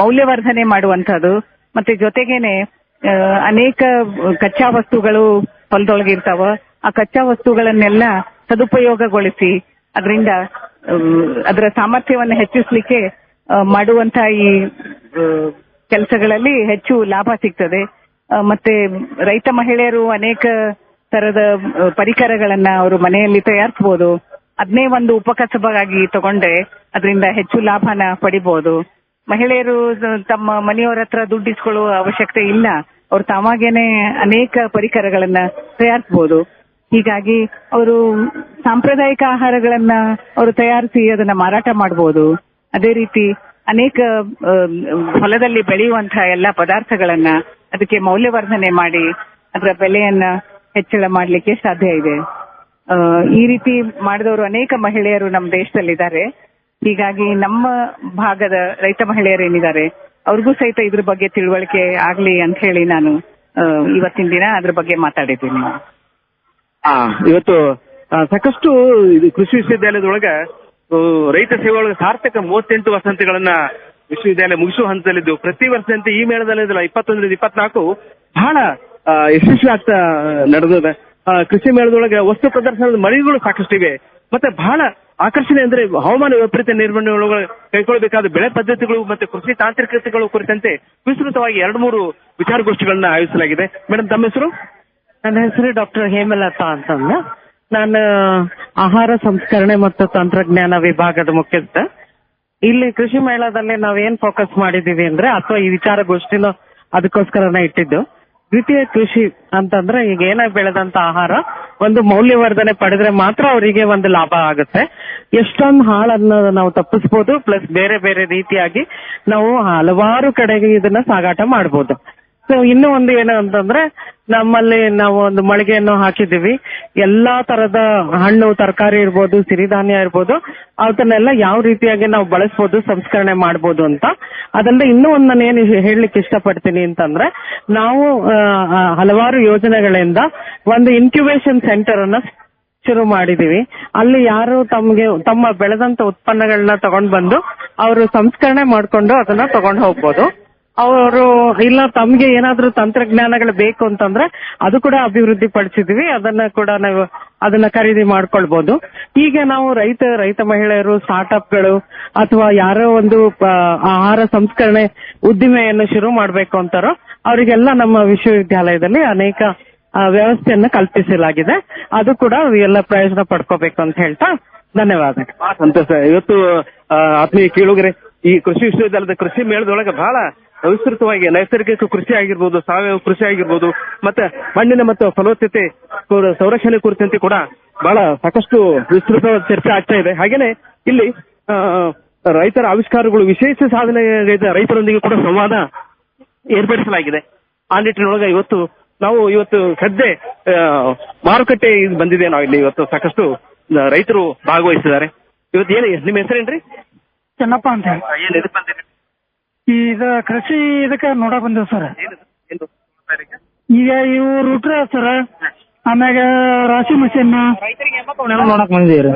ಮೌಲ್ಯವರ್ಧನೆ ಮಾಡುವಂತದ್ದು, ಮತ್ತೆ ಜೊತೆಗೇನೆ ಅನೇಕ ಕಚ್ಚಾ ವಸ್ತುಗಳು ಹೊಲದೊಳಗೆ ಇರ್ತಾವ. ಆ ಕಚ್ಚಾ ವಸ್ತುಗಳನ್ನೆಲ್ಲ ಸದುಪಯೋಗಗೊಳಿಸಿ ಅದರಿಂದ ಅದರ ಸಾಮರ್ಥ್ಯವನ್ನು ಹೆಚ್ಚಿಸಲಿಕ್ಕೆ ಮಾಡುವಂತ ಈ ಕೆಲಸಗಳಲ್ಲಿ ಹೆಚ್ಚು ಲಾಭ ಸಿಗ್ತದೆ. ಮತ್ತೆ ರೈತ ಮಹಿಳೆಯರು ಅನೇಕ ತರದ ಪರಿಕರಗಳನ್ನ ಅವರು ಮನೆಯಲ್ಲಿ ತಯಾರಿಸಬಹುದು. ಅದನ್ನೇ ಒಂದು ಉಪಕಸಬಾಗಿ ತಗೊಂಡ್ರೆ ಅದರಿಂದ ಹೆಚ್ಚು ಲಾಭನ ಪಡಿಬಹುದು. ಮಹಿಳೆಯರು ತಮ್ಮ ಮನೆಯವರ ಹತ್ರ ದುಡ್ಡಿಸ್ಕೊಳ್ಳುವ ಅವಶ್ಯಕತೆ ಇಲ್ಲ. ಅವ್ರು ತಾವಾಗೇನೆ ಅನೇಕ ಪರಿಕರಗಳನ್ನ ತಯಾರಿಸಬಹುದು. ಹೀಗಾಗಿ ಅವರು ಸಾಂಪ್ರದಾಯಿಕ ಆಹಾರಗಳನ್ನ ಅವರು ತಯಾರಿಸಿ ಅದನ್ನ ಮಾರಾಟ ಮಾಡಬಹುದು. ಅದೇ ರೀತಿ ಅನೇಕ ಹೊಲದಲ್ಲಿ ಬೆಳೆಯುವಂತಹ ಎಲ್ಲ ಪದಾರ್ಥಗಳನ್ನ ಅದಕ್ಕೆ ಮೌಲ್ಯವರ್ಧನೆ ಮಾಡಿ ಅದರ ಬೆಲೆಯನ್ನ ಹೆಚ್ಚಳ ಮಾಡಲಿಕ್ಕೆ ಸಾಧ್ಯ ಇದೆ. ಈ ರೀತಿ ಮಾಡಿದವರು ಅನೇಕ ಮಹಿಳೆಯರು ನಮ್ಮ ದೇಶದಲ್ಲಿದ್ದಾರೆ. ಹೀಗಾಗಿ ನಮ್ಮ ಭಾಗದ ರೈತ ಮಹಿಳೆಯರು ಏನಿದ್ದಾರೆ ಅವ್ರಿಗೂ ಸಹಿತ ಇದ್ರ ಬಗ್ಗೆ ತಿಳುವಳಿಕೆ ಆಗ್ಲಿ ಅಂತ ಹೇಳಿ ನಾನು ಇವತ್ತಿನ ದಿನ ಅದ್ರ ಬಗ್ಗೆ ಮಾತಾಡಿದ್ದೀನಿ. ಇವತ್ತು ಸಾಕಷ್ಟು ಇದು ಕೃಷಿ ವಿಶ್ವವಿದ್ಯಾಲಯದೊಳಗ ರೈತ ಸೇವೆ ಒಳಗೆ ಸಾರ್ಥಕ 38 ವಸಂತಿಗಳನ್ನ ವಿಶ್ವವಿದ್ಯಾಲಯ ಮುಗಿಸುವ ಹಂತದಲ್ಲಿದ್ದು, ಪ್ರತಿ ವರ್ಷದಂತೆ ಈ ಮೇಳದಲ್ಲಿ 21-24 ಬಹಳ ಯಶಸ್ವಿ ಆಗ್ತಾ ನಡೆದ. ಕೃಷಿ ಮೇಳದೊಳಗೆ ವಸ್ತು ಪ್ರದರ್ಶನದ ಮಳಿಗೆಗಳು ಸಾಕಷ್ಟಿವೆ. ಮತ್ತೆ ಬಹಳ ಆಕರ್ಷಣೆ ಅಂದ್ರೆ ಹವಾಮಾನ ವೈಪರೀತ್ಯ ನಿರ್ವಹಣೆ ಒಳಗೆ ಕೈಗೊಳ್ಳಬೇಕಾದ ಬೆಳೆ ಪದ್ಧತಿಗಳು ಮತ್ತೆ ಕೃಷಿ ತಾಂತ್ರಿಕತೆಗಳು ಕುರಿತಂತೆ ವಿಸ್ತೃತವಾಗಿ 2-3 ವಿಚಾರಗೋಷ್ಠಿಗಳನ್ನ ಆಯೋಜಿಸಲಾಗಿದೆ. ಮೇಡಮ್, ತಮ್ಮ ಹೆಸರು? ನನ್ನ ಹೆಸರು ಡಾಕ್ಟರ್ ಹೇಮಲತಾ ಅಂತಂದು. ನಾನು ಆಹಾರ ಸಂಸ್ಕರಣೆ ಮತ್ತು ತಂತ್ರಜ್ಞಾನ ವಿಭಾಗದ ಮುಖ್ಯಸ್ಥ. ಇಲ್ಲಿ ಕೃಷಿ ಮೇಳದಲ್ಲಿ ನಾವೇನ್ ಫೋಕಸ್ ಮಾಡಿದೀವಿ ಅಂದ್ರೆ, ಅಥವಾ ಈ ವಿಚಾರಗೋಷ್ಠಿನ ಅದಕ್ಕೋಸ್ಕರನೇ ಇಟ್ಟಿದ್ದು, ದ್ವಿತೀಯ ಕೃಷಿ ಅಂತಂದ್ರೆ ಈಗ ಏನಾಗಿ ಬೆಳೆದಂತ ಆಹಾರ ಒಂದು ಮೌಲ್ಯವರ್ಧನೆ ಪಡೆದ್ರೆ ಮಾತ್ರ ಅವರಿಗೆ ಒಂದು ಲಾಭ ಆಗುತ್ತೆ. ಎಷ್ಟೊಂದು ಹಾಳನ್ನ ನಾವು ತಪ್ಪಿಸ್ಬೋದು, ಪ್ಲಸ್ ಬೇರೆ ಬೇರೆ ರೀತಿಯಾಗಿ ನಾವು ಹಲವಾರು ಕಡೆಗೆ ಇದನ್ನ ಸಾಗಾಟ ಮಾಡ್ಬೋದು. ಸೊ ಇನ್ನೂ ಒಂದು ಏನು ಅಂತಂದ್ರೆ, ನಮ್ಮಲ್ಲಿ ನಾವು ಒಂದು ಮಳಿಗೆಯನ್ನು ಹಾಕಿದೀವಿ. ಎಲ್ಲಾ ತರದ ಹಣ್ಣು ತರಕಾರಿ ಇರ್ಬೋದು, ಸಿರಿಧಾನ್ಯ ಇರ್ಬೋದು, ಅವನ್ನೆಲ್ಲ ಯಾವ ರೀತಿಯಾಗಿ ನಾವು ಬಳಸ್ಬೋದು, ಸಂಸ್ಕರಣೆ ಮಾಡ್ಬೋದು ಅಂತ. ಅದಲ್ಲದೆ ಇನ್ನೂ ಒಂದು ನಾನು ಏನು ಹೇಳಲಿಕ್ಕೆ ಇಷ್ಟಪಡ್ತೀನಿ ಅಂತಂದ್ರೆ, ನಾವು ಹಲವಾರು ಯೋಜನೆಗಳಿಂದ ಒಂದು ಇನ್ಕ್ಯುಬೇಷನ್ ಸೆಂಟರ್ ಅನ್ನ ಶುರು ಮಾಡಿದೀವಿ. ಅಲ್ಲಿ ಯಾರು ತಮ್ಮ ಬೆಳೆದಂತ ಉತ್ಪನ್ನಗಳನ್ನ ತಗೊಂಡ್ ಬಂದು ಅವರು ಸಂಸ್ಕರಣೆ ಮಾಡ್ಕೊಂಡು ಅದನ್ನ ತಗೊಂಡು ಹೋಗ್ಬೋದು. ಅವರು ಇಲ್ಲ ತಮ್ಗೆ ಏನಾದ್ರೂ ತಂತ್ರಜ್ಞಾನಗಳು ಬೇಕು ಅಂತಂದ್ರೆ ಅದು ಕೂಡ ಅಭಿವೃದ್ಧಿ ಪಡಿಸಿದ್ವಿ. ಅದನ್ನ ಕೂಡ ನಾವು ಅದನ್ನ ಖರೀದಿ ಮಾಡ್ಕೊಳ್ಬಹುದು. ಹೀಗೆ ನಾವು ರೈತ ಮಹಿಳೆಯರು, ಸ್ಟಾರ್ಟ್ಅಪ್ಗಳು ಅಥವಾ ಯಾರೋ ಒಂದು ಆಹಾರ ಸಂಸ್ಕರಣೆ ಉದ್ದಿಮೆಯನ್ನು ಶುರು ಮಾಡ್ಬೇಕು ಅಂತಾರೋ ಅವರಿಗೆಲ್ಲ ನಮ್ಮ ವಿಶ್ವವಿದ್ಯಾಲಯದಲ್ಲಿ ಅನೇಕ ವ್ಯವಸ್ಥೆಯನ್ನ ಕಲ್ಪಿಸಲಾಗಿದೆ. ಅದು ಕೂಡ ಎಲ್ಲ ಪ್ರಯೋಜನ ಪಡ್ಕೋಬೇಕು ಅಂತ ಹೇಳ್ತಾ ಧನ್ಯವಾದ. ಸಂತೋಷ. ಇವತ್ತು ಆತ್ಮೀಯ ಕೇಳುಗರೆ, ಈ ಕೃಷಿ ವಿಶ್ವವಿದ್ಯಾಲಯದ ಕೃಷಿ ಮೇಳದೊಳಗೆ ಬಹಳ ವಿಸ್ತೃತವಾಗಿ ನೈಸರ್ಗಿಕ ಕೃಷಿ ಆಗಿರ್ಬೋದು, ಸಾವಯವ ಕೃಷಿ ಆಗಿರ್ಬೋದು, ಮತ್ತೆ ಮಣ್ಣಿನ ಮತ್ತು ಫಲವತ್ತತೆ ಸಂರಕ್ಷಣೆ ಕುರಿತಂತೆ ಕೂಡ ಬಹಳ ಸಾಕಷ್ಟು ವಿಸ್ತೃತವಾದ ಚರ್ಚೆ ಆಗ್ತಾ ಇದೆ. ಹಾಗೇನೆ ಇಲ್ಲಿ ರೈತರ ಆವಿಷ್ಕಾರಗಳು, ವಿಶೇಷ ಸಾಧನೆ ರೈತರೊಂದಿಗೆ ಕೂಡ ಸಂವಾದ ಏರ್ಪಡಿಸಲಾಗಿದೆ. ಆ ನಿಟ್ಟಿನೊಳಗೆ ಇವತ್ತು ಸದ್ಯ ಮಾರುಕಟ್ಟೆ ಬಂದಿದೆ. ನಾವು ಇಲ್ಲಿ ಇವತ್ತು ಸಾಕಷ್ಟು ರೈತರು ಭಾಗವಹಿಸಿದ್ದಾರೆ. ಇವತ್ತು ನಿಮ್ಮ ಹೆಸರೇನ್ರಿ? ಚೆನ್ನಪ್ಪ ಅಂತ. ಈಗ ಕೃಷಿ ಇದಕ್ಕೆ ನೋಡಕ್ ಬಂದೇವ್ ಸರ್. ಈಗ ಇವು ರೂಟ್ರ ಸರ್, ಆಮ್ಯಾಗ ರಾಶಿ ಮಷೀನ್ ನೋಡಕ್ ಬಂದಿವ್ರಿ.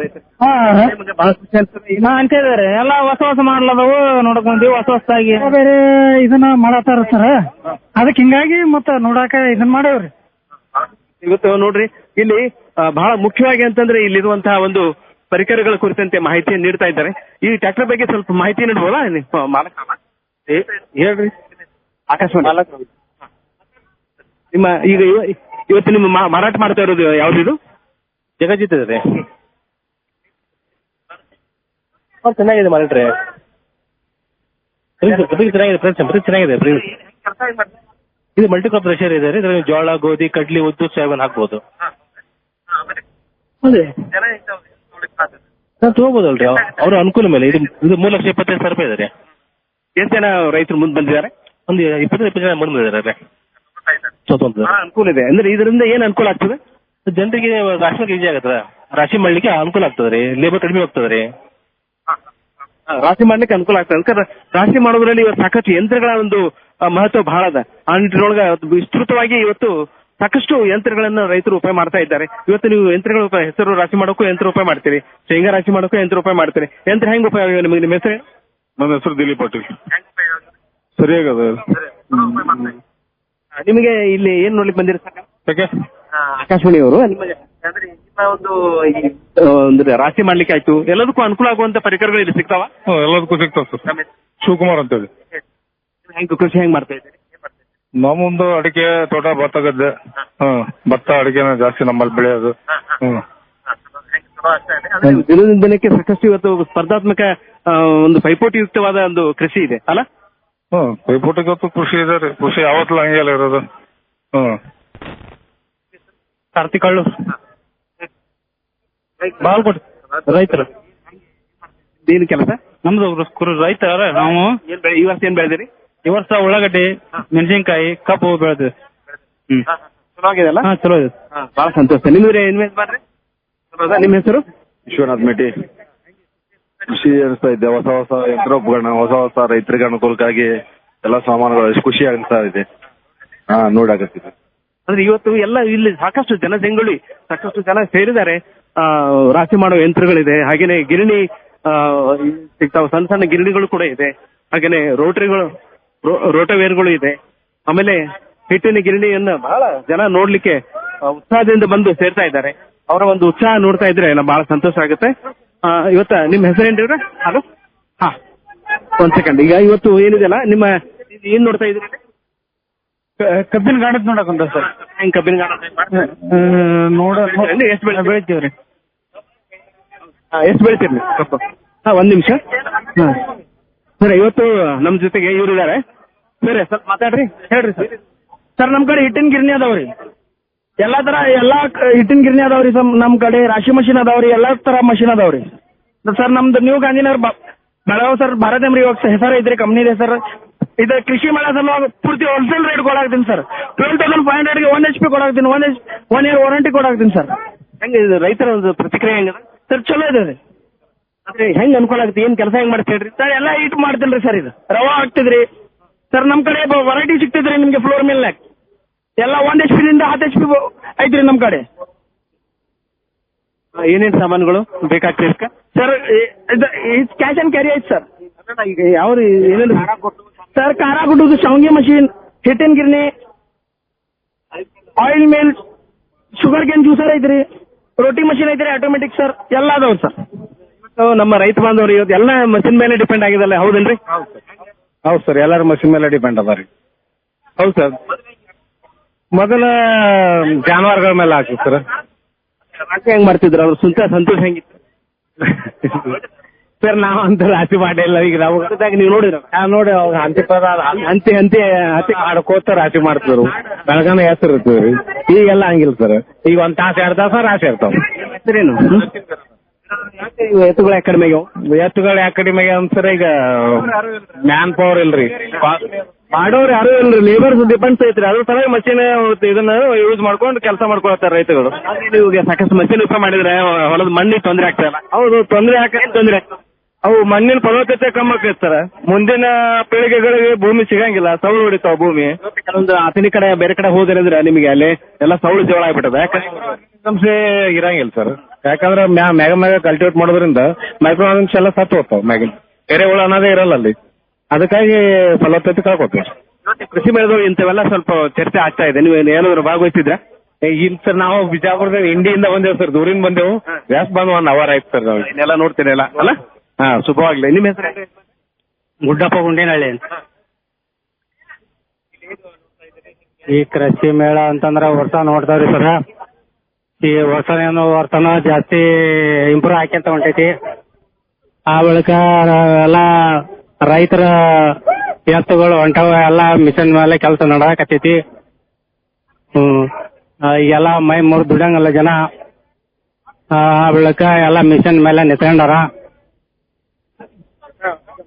ಅಂತ ಹೇಳಿದ್ರೆ ಎಲ್ಲ ಹೊಸ ಮಾಡ್ಲದವು ನೋಡಕ್ ಬಂದಿವಿ. ಹೊಸದಾಗಿ ಬೇರೆ ಇದನ್ನ ಮಾಡತ್ತಾರ ಸರ್. ಅದಕ್ಕೆ ಹಿಂಗಾಗಿ ಮತ್ತ ನೋಡಾಕ ಇದನ್ ಮಾಡೇವ್ರಿ. ಇವತ್ತು ನೋಡ್ರಿ, ಇಲ್ಲಿ ಬಹಳ ಮುಖ್ಯವಾಗಿ ಅಂತಂದ್ರೆ ಇಲ್ಲಿರುವಂತಹ ಒಂದು ಪರಿಕರಗಳ ಕುರಿತಂತೆ ಮಾಹಿತಿಯನ್ನು ನೀಡ್ತಾ ಇದ್ದಾರೆ. ಈ ಟ್ರ್ಯಾಕ್ಟರ್ ಬಗ್ಗೆ ಸ್ವಲ್ಪ ಮಾಹಿತಿ ನೀಡಬಹುದಾ? ಹೇಳ್ರಿ. ಆಕಾಶವಾಣಿ ನಿಮ್ಮ ಈಗ ಇವತ್ತು ನಿಮ್ಮ ಮಾರಾಟ ಮಾಡ್ತಾ ಇರೋದು ಯಾವ್ದು? ಜಗಜಿತ್ ಇದೆ. ಚೆನ್ನಾಗಿದೆ ಮಾರಾಟ್ರೆ. ಚೆನ್ನಾಗಿದೆ. ಇದು ಮಲ್ಟಿ ಕ್ರಾಪ್ ಥ್ರೆಷರ್ ಇದೆ. ಇದ್ರಲ್ಲಿ ಜೋಳ, ಗೋಧಿ, ಕಡ್ಲಿ, ಉದ್ದು, ಸೋಯಾಬೀನ್ ಹಾಕ್ಬೋದು. ತಗೋಬೋದಲ್ರಿ, ಅವ್ರ ಅನುಕೂಲ ಮೇಲೆ. ಇದು 3,25,000 ರೂಪಾಯಿ ಇದೆ ರೀ. ಎಷ್ಟು ಜನ ರೈತರು ಮುಂದೆ ಬಂದಿದ್ದಾರೆ? ಒಂದು 20 ಜನ ಮುಂದೆ ಬಂದಿದ್ದಾರೆ. ಅನುಕೂಲ ಇದೆ ಅಂದ್ರೆ ಇದರಿಂದ ಏನ್ ಅನುಕೂಲ ಆಗ್ತದೆ? ಜನರಿಗೆ ರಾಶಿ ಈಜಿ ಆಗತ್ತದ. ರಾಶಿ ಮಾಡ್ಲಿಕ್ಕೆ ಅನುಕೂಲ ಆಗ್ತದೆ ರೀ. ಲೇಬರ್ ಕಡಿಮೆ ಹೋಗ್ತದೆ ರೀ. ರಾಶಿ ಮಾಡ್ಲಿಕ್ಕೆ ಅನುಕೂಲ ಆಗ್ತದೆ. ರಾಶಿ ಮಾಡೋದ್ರಲ್ಲಿ ಇವತ್ತು ಸಾಕಷ್ಟು ಯಂತ್ರಗಳ ಒಂದು ಮಹತ್ವ ಬಹಳ ಅದ. ಆ ನಿಟ್ಟಿನೊಳಗೆ ವಿಸ್ತೃತವಾಗಿ ಇವತ್ತು ಸಾಕಷ್ಟು ಯಂತ್ರಗಳನ್ನ ರೈತರು ಉಪಯೋಗ ಮಾಡ್ತಾ ಇದ್ದಾರೆ. ಇವತ್ತು ನೀವು ಯಂತ್ರಗಳ ಹೆಸರು ರಾಶಿ ಮಾಡೋಕ್ಕೂ ಯಂತ್ರ ಉಪಯೋಗ ಮಾಡ್ತೀರಿ, ಶೇಂಗಾ ರಾಶಿ ಮಾಡೋಕ್ಕೂ ಯಂತ್ರ ಉಪಯೋಗ ಮಾಡ್ತೀರಿ. ಯಂತ್ರ ಹೆಂಗ್ ಉಪಯೋಗ ನಿಮಗೆ? ನಿಮ್ಮ ಹೆಸರು? ನನ್ನ ಹೆಸರು ದಿಲೀಪ್ ಪಾಟೀಲ್. ಸರಿಯಾಗದ. ನಿಮಗೆ ಇಲ್ಲಿ ಏನ್ ನೋಡ್ಲಿಕ್ಕೆ ಬಂದಿರ? ಆಕಾಶವಾಣಿ ಅವರು ನಿಮಗೆ ಒಂದು ರಾಶಿ ಮಾಡ್ಲಿಕ್ಕೆ ಆಯ್ತು, ಎಲ್ಲದಕ್ಕೂ ಅನುಕೂಲ ಆಗುವಂತ ಪರಿಕರಗಳು ಇಲ್ಲಿ ಸಿಗ್ತಾವ? ಎಲ್ಲದಕ್ಕೂ ಸಿಗ್ತಾವ ಸರ್. ಶಿವಕುಮಾರ್ ಅಂತ ಹೇಳಿ. ಕೃಷಿ ಹೆಂಗ್ ಮಾಡ್ತಾ ಇದ್ದೀರಿ? ನಮ್ಮೊಂದು ಅಡಿಕೆ ತೋಟ, ಭತ್ತ ಗದ್ದೆ. ಭತ್ತ ಅಡಿಕೆನ ಜಾಸ್ತಿ ನಮ್ಮಲ್ಲಿ ಬೆಳೆಯೋದು. ದಿನದಿಂದ ದಿನಕ್ಕೆ ಸಾಕಷ್ಟು ಇವತ್ತು ಸ್ಪರ್ಧಾತ್ಮಕ ಒಂದು ಪೈಪೋಟಿಯುಕ್ತವಾದ ಒಂದು ಕೃಷಿ ಇದೆ ಅಲ್ಲ? ಪೈಪೋಟಿಗತ್ತು ಕೃಷಿ ಇದೆ ರೀ. ಕೃಷಿ ಯಾವತ್ತೂ ಹಂಗೆಲ್ಲ ಇರೋದು. ಕಾರ್ತಿಕ್ ಹಳ್ಳು ಬಾಲ್ಕೋಟ್ ರೈತರು. ಏನು ಕೆಲಸ? ನಮ್ದು ರೈತ. ನಾವು ಈ ವರ್ಷ ಏನ್ ಬೆಳೆದಿರಿ? ಈ ವರ್ಷ ಉಳ್ಳಾಗಡ್ಡಿ, ಮೆಣಸಿನ್ಕಾಯಿ, ಕಬ್ಬು ಬೆಳೆದ್ವಿ. ಚಲೋ ಆಗಿದೆಲ್ಲ? ಚಲೋ ಇದೆ. ಬಹಳ ಸಂತೋಷ. ನಿಮ್ಗೆ ಇನ್ವೆಸ್ಟ್ ಮಾಡ್ರಿ. ನಿಮ್ಮ ಹೆಸರು? ವಿಶ್ವನಾಥ್ ಮೇಟಿ. ಖುಷಿ ಅನಿಸ್ತಾ ಇದೆ. ಹೊಸ ಹೊಸ ಯಂತ್ರೋಪಕರಣ, ಹೊಸ ರೈತರಿಗೆ ಅನುಕೂಲಕ್ಕಾಗಿ ಎಲ್ಲ ಸಾಮಾನುಗಳು ಖುಷಿ ಅನಿಸ್ತಾ ಇದೆ. ನೋಡಾಕತ್ತಿದೆ. ಅಂದ್ರೆ ಇವತ್ತು ಎಲ್ಲ ಇಲ್ಲಿ ಸಾಕಷ್ಟು ಜನಜಂಗುಳಿ, ಸಾಕಷ್ಟು ಜನ ಸೇರಿದ್ದಾರೆ. ರಾಶಿ ಮಾಡೋ ಯಂತ್ರಗಳಿದೆ, ಹಾಗೇನೆ ಗಿರಣಿ ಸಿಗ್ತಾವ, ಸಣ್ಣ ಸಣ್ಣ ಗಿರಣಿಗಳು ಕೂಡ ಇದೆ, ಹಾಗೇನೆ ರೋಟವೇರ್ಗಳು ಇದೆ. ಆಮೇಲೆ ಹಿಟ್ಟಿನ ಗಿರಣಿಯನ್ನ ಬಹಳ ಜನ ನೋಡ್ಲಿಕ್ಕೆ ಉತ್ಸಾಹದಿಂದ ಬಂದು ಸೇರ್ತಾ ಇದ್ದಾರೆ. ಅವರ ಒಂದು ಉತ್ಸಾಹ ನೋಡ್ತಾ ಇದ್ರೆ ನಮ್ಗೆ ಬಹಳ ಸಂತೋಷ ಆಗುತ್ತೆ. ಇವತ್ತ ನಿಮ್ಮ ಹೆಸರೇನ್ರಿ? ಹಲೋ, ಹಾ, ಒಂದ್ ಸೆಕೆಂಡ್. ಈಗ ಇವತ್ತು ಏನಿದೆಯಲ್ಲ, ನಿಮ್ಮ ಏನ್ ನೋಡ್ತಾ ಇದ್ರಿ? ಕಬ್ಬಿನ ಗಾಣದ ನೋಡಕಂತ ಸರ್. ಹೆಂಗ್ ಕಬ್ಬಿನ ಗಾಣ ಎಷ್ಟು ಬೆಳಿತೀವ್ರಿ? ಎಷ್ಟು ಬೆಳಿತೀರಿ ಕಬ್ಬು? ಒಂದ್ ನಿಮಿಷ. ಸರ್, ಇವತ್ತು ನಮ್ ಜೊತೆಗೆ ಇವ್ರಿದ್ದಾರೆ. ಸರಿ, ಸ್ವಲ್ಪ ಮಾತಾಡ್ರಿ, ಹೇಳ್ರಿ ಸರ್. ಸರ್, ನಮ್ ಕಡೆ ಹಿಟ್ಟಿನ ಗಿರಣಿ ಅದಾವ್ರಿ, ಎಲ್ಲಾ ಹಿಟ್ಟಿನ ಗಿರಣಿ ಅದಾವ್ರಿ. ನಮ್ ಕಡೆ ರಾಶಿ ಮಷಿನ್ ಅದಾವ್ರಿ, ಎಲ್ಲಾ ತರ ಮಷಿನ್ ಅದಾವ್ರಿ. ಸರ್, ನಮ್ದು ನ್ಯೂ ಗಾಂಧಿನಗರ್ ಬೆಳಗಾವ್ ಸರ್, ಭಾರತ್ ಎಂಬ್ರಿ ಹೆಸರು ಐತ್ರಿ, ಕಂಪ್ನಿ ಇದೆ ಸರ್. ಇದು ಕೃಷಿ ಮೇಳ ಸಲುವಾಗಿ ಪೂರ್ತಿ ಹೋಲ್ಸೇಲ್ ರೇಟ್ ಕೊಡಾಕ್ತೀನಿ ಸರ್. 12,500ಗೆ 1 HP ಕೊಡಾಕ್ತೀನಿ, 1 year ವಾರಂಟಿ ಕೊಡಾಕ್ತೀನಿ ಸರ್. ಹೆಂಗ ರೈತರ ಒಂದು ಪ್ರತಿಕ್ರಿಯೆ ಹೆಂಗದ ಸರ್? ಚಲೋ ಇದೆ ರೀ. ಅಂದ್ರೆ ಹೆಂಗ್ ಅನುಕೂಲ ಆಗುತ್ತೆ? ಏನ್ ಕೆಲಸ ಹೆಂಗ್ ಮಾಡ್ತೀರಿ ಸರ್? ಎಲ್ಲ ಹಿಟ್ ಮಾಡ್ತೀನಿ ಸರ್. ಇದು ರವಾ ಹಾಕ್ತಿದ್ರಿ ಸರ್. ನಮ್ ಕಡೆ ವೆರೈಟಿ ಸಿಗ್ತಿದ್ರಿ ನಿಮ್ಗೆ ಫ್ಲೋರ್ ಮಿಲ್ ಎಲ್ಲ 1 HP ನಿಂದ 10 HP ಐತ್ರಿ ನಮ್ ಕಡೆ. ಏನೇನ್ ಸಾಮಾನುಗಳು ಬೇಕಾಗ್ತಿರ್ಕ ಸರ್? ಕ್ಯಾಶ್ ಅಂಡ್ ಕ್ಯಾರಿ ಐತಿ ಸರ್. ಈಗ ಯಾವ ಏನೇನು ಸರ್? ಖಾರ ಕುಟ್ಟುದು, ಶಾವಿಗೆ ಮಷೀನ್, ಹಿಟ್ಟಿನ ಗಿರಣಿ, oil mill, sugar cane juicer ಐತ್ರಿ, ರೋಟಿ ಮಷೀನ್ ಐತ್ರಿ, ಆಟೋಮೆಟಿಕ್ ಸರ್, ಎಲ್ಲ ಅದಾವ್ರಿ ಸರ್. ನಮ್ಮ ರೈತ ಬಾಂಧವರು ಇವತ್ತು ಎಲ್ಲ ಮಷಿನ್ ಮೇಲೆ ಡಿಪೆಂಡ್ ಆಗಿದಲ್ಲ, ಹೌದೇನ್ರಿ? ಹೌದು ಸರ್, ಎಲ್ಲರೂ ಮಷಿನ್ ಮೇಲೆ ಡಿಪೆಂಡ್ ಅದ ರೀ. ಹೌದು ಸರ್. ಮೊದಲ ಜಾನುವಾರುಗಳ ಮೇಲೆ ಹಾಕಿ ಸರ್. ಹೆಂಗ್ ಮಾಡ್ತಿದ್ರು ಅವ್ರು? ಸಂತೋಷ ಹೆಂಗಿತ್ತು ಸರ್? ನಾವು ಅಂತ ರಾಶಿ ಮಾಡಿಲ್ಲ. ಈಗ ನಾವು ನೀವು ನೋಡಿದ್ರ? ನೋಡಿ, ಅವ್ರು ಹಂತಿ ಆಡ್ಕೋತ ರಾಶಿ ಮಾಡ್ತಿದ್ರು. ಬೆಳಗಾನ ಹೆಸರು ಇರ್ತದ್ರಿ. ಈಗೆಲ್ಲ ಹಂಗಿಲ್ಲ ಸರ್. ಈಗ 1 ತಾಸು 2 ತಾಸ ರಾಶಿ ಇರ್ತಾವ. ಹೆಸರೇನು? ಎತ್ತುಗಳ ಕಡಿಮೆ ಎತ್ತುಗಳು ಯಾಕೆ ಕಡಿಮೆ ಸರ್? ಈಗ ಮ್ಯಾನ್ ಪವರ್ ಇಲ್ರಿ, ಮಾಡೋರು ಯಾರು ಇಲ್ರಿ, ಲೇಬರ್ಸ್ ಡಿಪೆಂಡ್ಸ್ ಐತ್ರಿ. ಅದ್ರ ಸಲುವಾಗಿ ಮಷೀನ್ ಇದನ್ನ ಯೂಸ್ ಮಾಡ್ಕೊಂಡು ಕೆಲಸ ಮಾಡ್ಕೊಳ್ತಾರೆ ರೈತಗಳು. ಈಗ ಸಾಕಷ್ಟು ಮಷೀನ್ ಯೂಸ್ ಮಾಡಿದ್ರೆ ಹೊಲದ ಮಣ್ಣಿಗೆ ತೊಂದರೆ ಆಗ್ತಾ ಇಲ್ಲ. ಹೌದು, ತೊಂದರೆ ಆಗ್ತದೆ. ಅವು ಮಣ್ಣಿನ ಫಲವತ್ತತೆ ಕಮ್ಮಿ ಆಕೈತೆ ಸರ್. ಮುಂದಿನ ಪೀಳಿಗೆಗಳಿಗೆ ಭೂಮಿ ಸಿಗಂಗಿಲ್ಲ, ಸೌಳು ಹೊಡಿತಾವ ಭೂಮಿ. ಕೆಲವೊಂದು ಆತನಿ ಕಡೆ ಬೇರೆ ಕಡೆ ಹೋದ್ರೆ ನಿಮಗೆ ಅಲ್ಲಿ ಎಲ್ಲ ಸೌಳು ಜೋಳ ಆಗ್ಬಿಟ್ಟದ. ಅಂಶ ಇರಂಗಿಲ್ಲ ಸರ್. ಯಾಕಂದ್ರೆ ಮ್ಯಾಗ ಕಲ್ಟಿವೇಟ್ ಮಾಡೋದ್ರಿಂದ ಮೈಕ್ರೋ ಆರ್ಗನ್ಸ್ ಎಲ್ಲ ಸತ್ತು ಹೋಗ್ತಾವ. ಮ್ಯಾಗಿನ ಎರೆಹುಳ ಅನ್ನೋದೇ ಇರಲ್ಲ ಅಲ್ಲಿ. ಅದಕ್ಕಾಗಿ ಫಲವತ್ತತೆ ಕಳ್ಕೊತೀವಿ. ಕೃಷಿ ಮೇಳದವು ಇಂಥವೆಲ್ಲ ಸ್ವಲ್ಪ ಚರ್ಚೆ ಆಗ್ತಾ ಇದೆ. ನೀವು ಏನಾದ್ರು ಭಾಗವಹಿಸಿದ್ರ? ಇಲ್ಲ ಸರ್, ನಾವು ಬಿಜಾಪುರದ ಇಂಡಿಯಿಂದ ಬಂದೇವು ಸರ್, ದೂರಿಂದ ಬಂದೆವು. ಜಾಸ್ತಿ ಬಂದು 1 hour ಆಯ್ತು ಸರ್. ನಾವು ಎಲ್ಲ ನೋಡ್ತೀರಿ ಅಲ್ಲ? ಹಾ, ಶುಭವಾಗ್ಲಿ. ನಿಮ್ಮ ಹೆಸರು? ಗುಡ್ಡಪ್ಪ ಗುಂಡೇನಹಳ್ಳಿ. ಈ ಕೃಷಿ ಮೇಳ ಅಂತಂದ್ರ ವರ್ಷ ನೋಡ್ತಾವ್ರಿ ಸರ್. ಈ ವರ್ಷನ ಜಾಸ್ತಿ ಇಂಪ್ರೂವ್ ಆಕ್ಯಂತ ಹೊಂಟೈತಿ. ಆ ಬಳಿಕ ಎಲ್ಲ ರೈತರ ಎತ್ತುಗಳು ಹೊಂಟವ, ಎಲ್ಲ ಮಿಷನ್ ಮೇಲೆ ಕೆಲಸ ನಡಕತ್ತೈತಿ. ಎಲ್ಲ ಮೈ ಮುರಿದು ದುಡಂಗಲ್ಲ ಜನ. ಆ ಬಳಿಕ ಎಲ್ಲ ಮಿಷನ್ ಮೇಲೆ ನಿಂತ್ಕೊಂಡಾರ.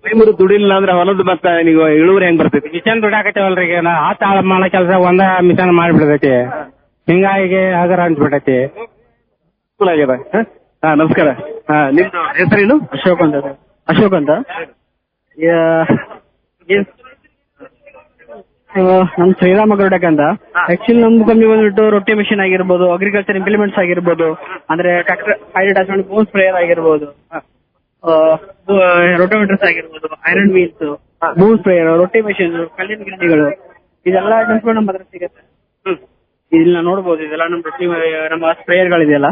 ಮೈ ಮುರಿದು ದುಡಿಲಿಲ್ಲ ಅಂದ್ರೆ ಹೊಲದ ಮತ್ತೆ ನೀವು ಇಳುವರಿ ಹೆಂಗ್ ಬರ್ತೈತಿ? ಮಿಷನ್ ದುಡಾಕತ್ತೇವಲ್ರಿ. ಈಗ ಆಳ ಮಾಡೋ ಕೆಲಸ ಒಂದ ಮಿಷನ್ ಮಾಡಿಬಿಡ್ತೈತಿ. ಹಿಂಗಾಗಿ ಆಗರ ಅನ್ಸ್ಬಿಟ್ಟೈತಿ. ಹಾ, ನಮಸ್ಕಾರ. ನಿಮ್ದು ಹೆಸರೇನು? ಅಶೋಕ್ ಅಂತ. ನಮ್ ಶ್ರೀರಾಮ ಗೌಡಕ್ ಅಂತ. ಆಕ್ಚುಲಿ ನಮ್ದು ಕಮ್ಮಿ ಬಂದ್ಬಿಟ್ಟು ರೊಟ್ಟಿ ಮಿಷಿನ್ ಆಗಿರ್ಬೋದು, ಅಗ್ರಿಕಲ್ಚರ್ ಇಂಪ್ಲಿಮೆಂಟ್ಸ್ ಆಗಿರ್ಬೋದು, ಅಂದ್ರೆ tractor hide attachment, boom sprayer ಆಗಿರ್ಬೋದು, ರೋಟೋಮೀಟರ್ಸ್ ಆಗಿರ್ಬೋದು, ಐರನ್ ವೀಲ್ಸ್, ಬೂಮ್ ಸ್ಪ್ರೇಯರ್, ರೊಟ್ಟಿ ಮಿಷಿನ್, ಕಲ್ಲಿನ ಗಿರಣಿಗಳು, ಇದೆಲ್ಲ ಐಟಮ್ಸ್ಗಳು ನಮ್ಮ ಹತ್ರ ಸಿಗುತ್ತೆ. ಇದನ್ನ ನೋಡ್ಬೋದು. ಇದೆಲ್ಲ ನಮ್ಮ ಸ್ಪ್ರೇಯರ್ಗಳಿದೆಯಲ್ಲ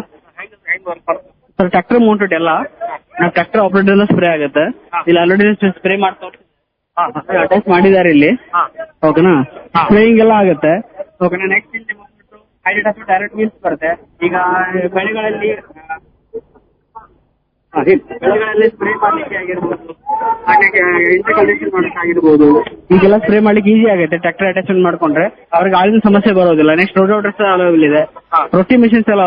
ಸರ್, ಟ್ರಾಕ್ಟರ್ ಮೌಂಟೆಡ್ ಎಲ್ಲ. ನಾವು ಟ್ರಾಕ್ಟರ್ ಆಪರೇಟರ್ ಸ್ಪ್ರೇ ಆಗುತ್ತೆ. ಇಲ್ಲಿ ಆಲ್ರೆಡಿ ಸ್ಪ್ರೇ ಮಾಡ್ತಾ ಅಟ್ಯಾಚ್ ಮಾಡಿದ್ದಾರೆ ಇಲ್ಲಿ. ಓಕೆನಾ? ಸ್ಪ್ರೇಯಿಂಗ್ ಎಲ್ಲ ಆಗುತ್ತೆ. ಓಕೆನಾ? ನೆಕ್ಸ್ಟ್ ಇಲ್ಲಿ ಬಂದ್ಬಿಟ್ಟು ಹೈಡ್ ಅಟ್ಯಾಚ್ಮೆಂಟ್ ಡೈರೆಕ್ಟ್ ವೀಲ್ಸ್ ಬರುತ್ತೆ. ಈಗ ಬೆಳೆಗಳಲ್ಲಿ ಸ್ಪ್ರೇ ಮಾಡ್ಲಿಕ್ಕೆ ಆಗಿರ್ಬೋದು, ಇಂಟರ್ಕಲ್ಟಿವೇಷನ್ ಮಾಡಕ್ಕೆ ಆಗಿರ್ಬೋದು, ಈಗೆಲ್ಲ ಸ್ಪ್ರೇ ಮಾಡ್ಲಿಕ್ಕೆ ಈಸಿ ಆಗುತ್ತೆ ಟ್ರಾಕ್ಟರ್ ಅಟ್ಯಾಚ್ಮೆಂಟ್ ಮಾಡ್ಕೊಂಡ್ರೆ. ಅವ್ರಿಗೆ ಆಳಿನ ಸಮಸ್ಯೆ ಬರೋದಿಲ್ಲ. ನೆಕ್ಸ್ಟ್ ರೋಟೋವೇಟರ್ಸ್ ಅವೈಲೇಬಲ್ ಇದೆ, ರೊಟ್ಟಿ ಮಿಷಿನ್ಸ್ ಎಲ್ಲ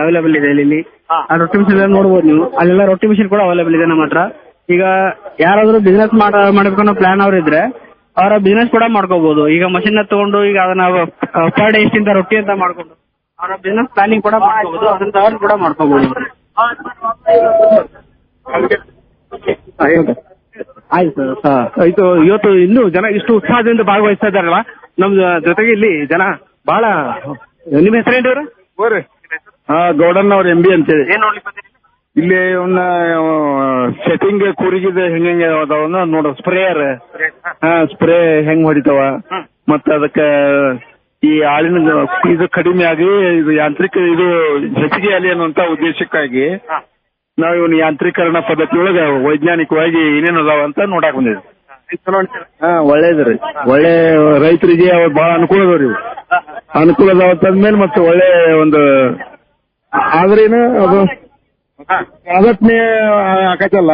ಅವೈಲೇಬಲ್ ಇದೆ ಇಲ್ಲಿ. ಆ ರೊಟ್ಟಿ ಮಿಷಿನ್ ಎಲ್ಲ ನೋಡ್ಬೋದು ನೀವು. ಅಲ್ಲೆಲ್ಲ ರೊಟ್ಟಿ ಮಿಷಿನ್ ಕೂಡ ಅವೈಲೇಬಲ್ ಇದೆ ನಮ್ಮ ಹತ್ರ. ಈಗ ಯಾರಾದ್ರೂ ಬಿಸ್ನೆಸ್ ಮಾಡಬೇಕು ಅನ್ನೋ ಪ್ಲಾನ್ ಅವ್ರು ಇದ್ರೆ ಅವರ ಬಿಸ್ನೆಸ್ ಕೂಡ ಮಾಡ್ಕೋಬಹುದು. ಈಗ ಮಷಿನ್ ತಗೊಂಡು ಈಗ ಅದನ್ನ ಪರ್ ಡೇ ಇಷ್ಟಿಂತ ರೊಟ್ಟಿ ಅಂತ ಮಾಡ್ಕೊಂಡು ಅವರ ಬಿಸ್ನೆಸ್ ಪ್ಲಾನಿಂಗ್ ಕೂಡ ಮಾಡ್ಕೋಬಹುದು. ಅದನ್ನ ಅವ್ರು ಕೂಡ ಮಾಡ್ಕೋಬಹುದು. ಆಯ್ತು ಸರ್. ಇವತ್ತು ಇನ್ನೂ ಜನ ಇಷ್ಟು ಉತ್ಸಾಹದಿಂದ ಭಾಗವಹಿಸ್ತಾ ಇದ್ದಾರಲ್ಲ. ನಮ್ ಜೊತೆಗೆ ಇಲ್ಲಿ ಜನ ಬಹಳ ನಿಮ್ಮ ಹೆಸರೇನ್ರಿ ಅವ್ರ? ಹೋರಿ ಗೌಡನ್ ಅವ್ರ MB ಅಂತೇಳಿ. ಏನ್ ನೋಡ್ಲಿಕ್ಕೆ ಬಂದಿರಿ? ಇಲ್ಲಿ ಅವನ್ನ ಸೆಟ್ಟಿಂಗ್ ಕೂರಿಗಿದ ಹೆಂಗೆ ಅದಾವನ್ನ ನೋಡ ಸ್ಪ್ರೇಯರ್ ಸ್ಪ್ರೇ ಹೆಂಗ್ ಹೊಡಿತಾವ ಮತ್ತ ಅದಕ್ಕ ಈ ಆಳಿನ ಇದು ಕಡಿಮೆ ಆಗಿ ಇದು ಯಾಂತ್ರಿಕ ಇದು ಹೆಚ್ಚಿಗೆ ಅಲ್ಲಿ ಅನ್ನುವಂತ ಉದ್ದೇಶಕ್ಕಾಗಿ ನಾವು ಇವನ್ ಯಾಂತ್ರೀಕರಣ ಪದ್ಧತಿಯೊಳಗ ವೈಜ್ಞಾನಿಕವಾಗಿ ಏನೇನು ಅದಾವ ಅಂತ ನೋಡಾಕ್ ಬಂದಿದ್ವಿ. ಒಳ್ಳೇದ್ರಿ, ಒಳ್ಳೆ ರೈತರಿಗೆ ಬಹಳ ಅನುಕೂಲ ಅದಾವ್ರಿ. ಅನುಕೂಲ ಅದಾವತ್ತಂದ್ಮೇಲೆ ಮತ್ತೆ ಒಳ್ಳೆ ಒಂದು ಆದ್ರೇನು ಅದು ಅದನ್ನೇ ಆಕೈತಲ್ಲ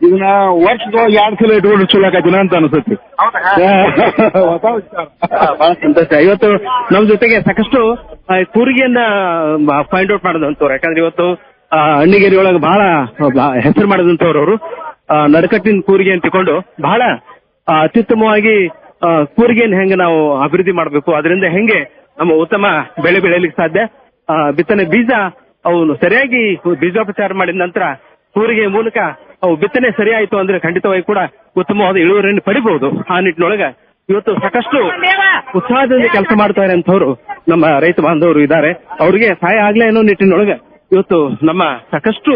ಇದನ್ನ ವರ್ಷದೊಳಗೆ 2 ಸಲ ಇಟ್ಕೊಂಡು ಚಲೋ ಆಕೈತಿನ ಅಂತ ಅನ್ಸುತ್ತೆ. ಬಹಳ ಸಂತೋಷ. ಇವತ್ತು ನಮ್ ಜೊತೆಗೆ ಸಾಕಷ್ಟು ಕೂರಿಗೆಯನ್ನ ಫೈಂಡ್ ಔಟ್ ಮಾಡಿದಂತವ್ರು. ಯಾಕಂದ್ರೆ ಇವತ್ತು ಅಣ್ಣಿಗೇರಿ ಒಳಗೆ ಬಹಳ ಹೆಸರು ಮಾಡಿದಂತವ್ರು ಅವರು. ನಡಕಟ್ಟಿನ ಕೂರಿಗೆ ಅಂತ ತಿಳ್ಕೊಂಡು ಬಹಳ ಅತ್ಯುತ್ತಮವಾಗಿ ಕೂರಿಗೆಯನ್ನು ಹೆಂಗೆ ನಾವು ಅಭಿವೃದ್ಧಿ ಮಾಡಬೇಕು, ಅದರಿಂದ ಹೆಂಗೆ ನಮ್ಮ ಉತ್ತಮ ಬೆಳೆ ಬೆಳೆಯಲಿಕ್ಕೆ ಸಾಧ್ಯ, ಬಿತ್ತನೆ ಬೀಜ ಅವು ಸರಿಯಾಗಿ ಬೀಜೋಪಚಾರ ಮಾಡಿದ ನಂತರ ಕೂರಿಗೆ ಮೂಲಕ ಅವು ಬಿತ್ತನೆ ಸರಿಯಾಯಿತು ಅಂದ್ರೆ ಖಂಡಿತವಾಗಿ ಕೂಡ ಉತ್ತಮವಾದ ಇಳುವರಿಯನ್ನು ಪಡಿಬಹುದು. ಆ ನಿಟ್ಟಿನೊಳಗೆ ಇವತ್ತು ಸಾಕಷ್ಟು ಉತ್ಸಾಹದಿಂದ ಕೆಲಸ ಮಾಡ್ತಾರೆ ಅಂತವ್ರು ನಮ್ಮ ರೈತ ಬಾಂಧವರು ಇದ್ದಾರೆ. ಅವ್ರಿಗೆ ಸಹಾಯ ಆಗ್ಲೇ ಅನ್ನೋ ನಿಟ್ಟಿನೊಳಗೆ ಇವತ್ತು ನಮ್ಮ ಸಾಕಷ್ಟು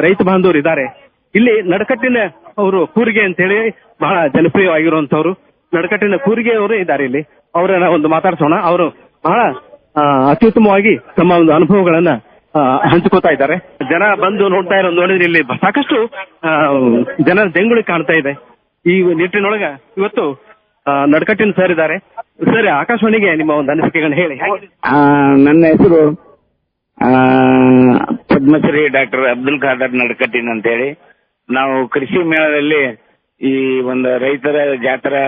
ರೈತ ಬಾಂಧವರು ಇದ್ದಾರೆ. ಇಲ್ಲಿ ನಡಕಟ್ಟಿನ ಅವರು ಕೂರಿಗೆ ಅಂತ ಹೇಳಿ ಬಹಳ ಜನಪ್ರಿಯವಾಗಿರುವಂತವ್ರು ನಡಕಟ್ಟಿನ ಕೂರಿಗೆ ಅವರು ಇದ್ದಾರೆ. ಇಲ್ಲಿ ಅವರನ್ನ ಒಂದು ಮಾತಾಡ್ಸೋಣ. ಅವರು ಬಹಳ ಅತ್ಯುತ್ತಮವಾಗಿ ತಮ್ಮ ಒಂದು ಅನುಭವಗಳನ್ನ ಹಂಚಿಕೋತಾ ಇದ್ದಾರೆ. ಜನ ಬಂದು ನೋಡಿದ್ರೆ ಇಲ್ಲಿ ಸಾಕಷ್ಟು ಜನರ ಜಂಗುಳಿ ಕಾಣ್ತಾ ಇದೆ. ಈ ನಿಟ್ಟಿನೊಳಗ ಇವತ್ತು ನಡಕಟ್ಟಿನ ಸರ್ ಇದ್ದಾರೆ. ಸರ್, ಆಕಾಶವಾಣಿಗೆ ನಿಮ್ಮ ಒಂದು ಅನಿಸಿಕೆಗಳನ್ನ ಹೇಳಿ. ನನ್ನ ಹೆಸರು ಪದ್ಮಶ್ರೀ ಡಾಕ್ಟರ್ ಅಬ್ದುಲ್ ಖಾದರ್ ನಡಕಟ್ಟಿನ್ ಅಂತ ಹೇಳಿ. ನಾವು ಕೃಷಿ ಮೇಳದಲ್ಲಿ ಈ ಒಂದು ರೈತರ ಜಾತ್ರಾ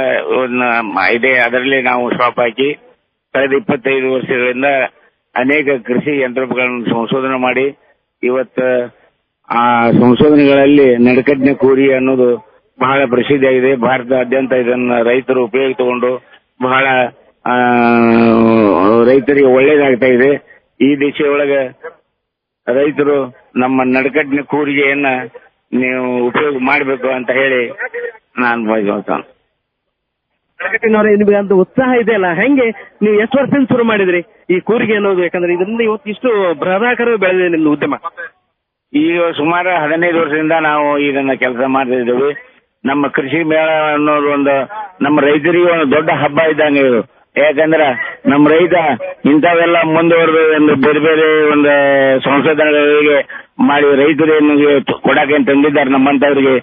ಇದೆ, ಅದರಲ್ಲಿ ನಾವು ಶಾಪ್ ಹಾಕಿ ಕಳೆದ 25 ವರ್ಷಗಳಿಂದ ಅನೇಕ ಕೃಷಿ ಯಂತ್ರೋಪಕರಣಗಳನ್ನು ಸಂಶೋಧನೆ ಮಾಡಿ ಇವತ್ತು ಆ ಸಂಶೋಧನೆಗಳಲ್ಲಿ ನಡಕಟ್ಟಿನ ಕೂರಿ ಅನ್ನೋದು ಬಹಳ ಪ್ರಸಿದ್ಧಿಯಾಗಿದೆ. ಭಾರತದಾದ್ಯಂತ ಇದನ್ನ ರೈತರು ಉಪಯೋಗ ತಗೊಂಡು ಬಹಳ ರೈತರಿಗೆ ಒಳ್ಳೇದಾಗ್ತಾ ಇದೆ. ಈ ದಿಶೆಯೊಳಗೆ ರೈತರು ನಮ್ಮ ನಡಕಟ್ಟಿನ ಕೂರಿಗೆಯನ್ನ ನೀವು ಉಪಯೋಗ ಮಾಡಬೇಕು ಅಂತ ಹೇಳಿ ನಾನು ಬಯಸ್ತಾನೆ. ನಡಕಟ್ಟಿನವರೇ, ನಿಮಗೆ ಅಂತ ಉತ್ಸಾಹ ಇದೆಯಲ್ಲ, ಹೆಂಗೆ ನೀವು ಎಷ್ಟು ವರ್ಷದಿಂದ ಶುರು ಮಾಡಿದ್ರಿ ಈ ಕೂರಿಗೆ ಅನ್ನೋದು? ಯಾಕಂದ್ರೆ ಇದರಿಂದ ಇವತ್ತು ಇಷ್ಟು ಬೃಹದಾಕಾರ ಬೆಳೆದಿದೆ ನಿಮ್ದು ಉದ್ಯಮ. ಈಗ ಸುಮಾರು 15 ವರ್ಷದಿಂದ ನಾವು ಇದನ್ನ ಕೆಲಸ ಮಾಡ್ತಿದ್ದೇವೆ. ನಮ್ಮ ಕೃಷಿ ಮೇಳ ಅನ್ನೋದು ಒಂದು ನಮ್ಮ ರೈತರಿಗೆ ಒಂದು ದೊಡ್ಡ ಹಬ್ಬ ಇದ್ದಂಗೆ ಇದು. ಯಾಕಂದ್ರ ನಮ್ಮ ರೈತ ಇಂಥವೆಲ್ಲ ಮುಂದುವರೆದು ಒಂದು ಬೇರೆ ಬೇರೆ ಒಂದು ಸಂಶೋಧನೆಗಳಿಗೆ ಮಾಡಿ ರೈತರಿಗೆ ಕೊಡಕ್ಕೆ ತಂದಿದ್ದಾರೆ. ನಮ್ಮಂತವರಿಗೆ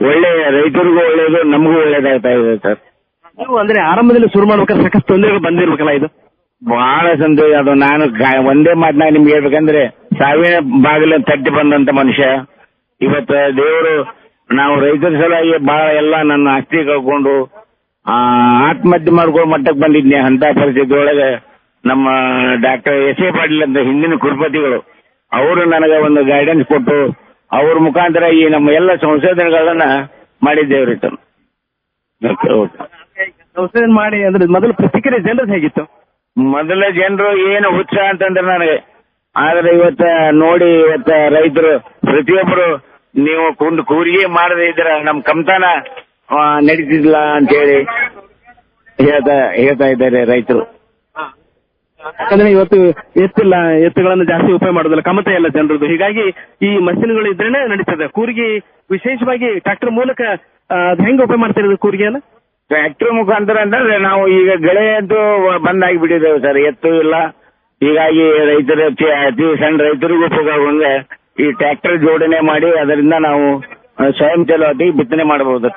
ಒಳ್ಳೆ ರೈತರಿಗೂ ಒಳ್ಳೇದು, ನಮಗೂ ಒಳ್ಳೇದಾಗ್ತಾ ಇದೆ ಸರ್. ನೀವು ಅಂದ್ರೆ ಆರಂಭದಲ್ಲಿ ಶುರು ಮಾಡ್ಬೇಕಾದ್ರೆ ಸಾಕಷ್ಟು ತೊಂದರೆಗಳು ಬಂದಿರ್ಬೇಕಲ್ಲ? ಇದು ಬಹಳ ಸಂತೋಷ. ಅದು ನಾನು ಒಂದೇ ಮಾತನಾಗ ನಿಮ್ಗೆ ಹೇಳ್ಬೇಕಂದ್ರೆ ಸಾವಿನ ಬಾಗಿಲ ತಟ್ಟಿ ಬಂದಂತ ಮನುಷ್ಯ. ಇವತ್ತು ದೇವರು ನಾವು ರೈತರ ಸಲುವಾಗಿ ಬಹಳ ಎಲ್ಲ ನನ್ನ ಆಸ್ತಿ ಕಳ್ಕೊಂಡು ಆತ್ಮಹತ್ಯೆ ಮಾಡ್ಕೊಳ್ಳೋ ಮಟ್ಟಕ್ಕೆ ಬಂದಿದ್ನೆ. ಅಂತ ಪರಿಸ್ಥಿತಿ ಒಳಗೆ ನಮ್ಮ ಡಾಕ್ಟರ್ ಎಸ್ ಎ ಪಾಟೀಲ್ ಅಂತ ಹಿಂದಿನ ಕುಲಪತಿಗಳು ಅವರು ನನಗೆ ಒಂದು ಗೈಡೆನ್ಸ್ ಕೊಟ್ಟು ಅವ್ರ ಮುಖಾಂತರ ಈ ನಮ್ಮ ಎಲ್ಲ ಸಂಶೋಧನೆಗಳನ್ನ ಮಾಡಿದ್ದೇವ್ರಿ. ಸಂಶೋಧನೆ ಮಾಡಿ ಅಂದ್ರೆ ಮೊದಲು ಪ್ರತಿಕ್ರಿಯೆ ಜನರದ್ದು ಹೇಗಿತ್ತು? ಮೊದಲ ಜನರು ಏನು ಉತ್ಸಾಹ ಅಂತಂದ್ರೆ ನನಗೆ. ಆದ್ರೆ ಇವತ್ತ ನೋಡಿ ಇವತ್ತ ರೈತರು ಪ್ರತಿಯೊಬ್ಬರು ನೀವು ಕೂರಿಗೆ ಮಾಡದೇ ಇದ್ರ ನಮ್ ಕಮ್ತಾನ ನಡೀತಿದ್ಲ ಅಂತೇಳಿ ಹೇಳ್ತಾ ಇದ್ದಾರೆ ರೈತರು. ಯಾಕಂದ್ರೆ ಇವತ್ತು ಎತ್ತುಗಳನ್ನು ಜಾಸ್ತಿ ಉಪಯೋಗ ಮಾಡೋದಿಲ್ಲ, ಕಮತೆ ಇಲ್ಲ ಜನರದ್ದು. ಹೀಗಾಗಿ ಈ ಮಷಿನ್ಗಳು ಇದ್ರೇನೆ ನಡೀತದೆ. ಕೂರಿಗೆ ವಿಶೇಷವಾಗಿ ಟ್ರಾಕ್ಟರ್ ಮೂಲಕ ಹೆಂಗ್ ಉಪಯೋಗ ಮಾಡ್ತಿರೋದು ಕೂರಿಗೆಯನ್ನ? ಟ್ರ್ಯಾಕ್ಟರ್ ಮುಖಾಂತರ ಅಂತಂದ್ರೆ ನಾವು ಈಗ ಗಳೆ ಅಂತೂ ಬಂದಾಗಿಬಿಟ್ಟಿದ್ದೇವೆ ಸರ್, ಎತ್ತು ಇಲ್ಲ. ಹೀಗಾಗಿ ರೈತರು ಅತಿ ಸಣ್ಣ ರೈತರಿಗೂ ಉಪಯೋಗ ಈ ಟ್ರ್ಯಾಕ್ಟರ್ ಜೋಡಣೆ ಮಾಡಿ ಅದರಿಂದ ನಾವು ಸ್ವಯಂ ಚಾಲಿತ ಬಿತ್ತನೆ ಮಾಡಬಹುದು.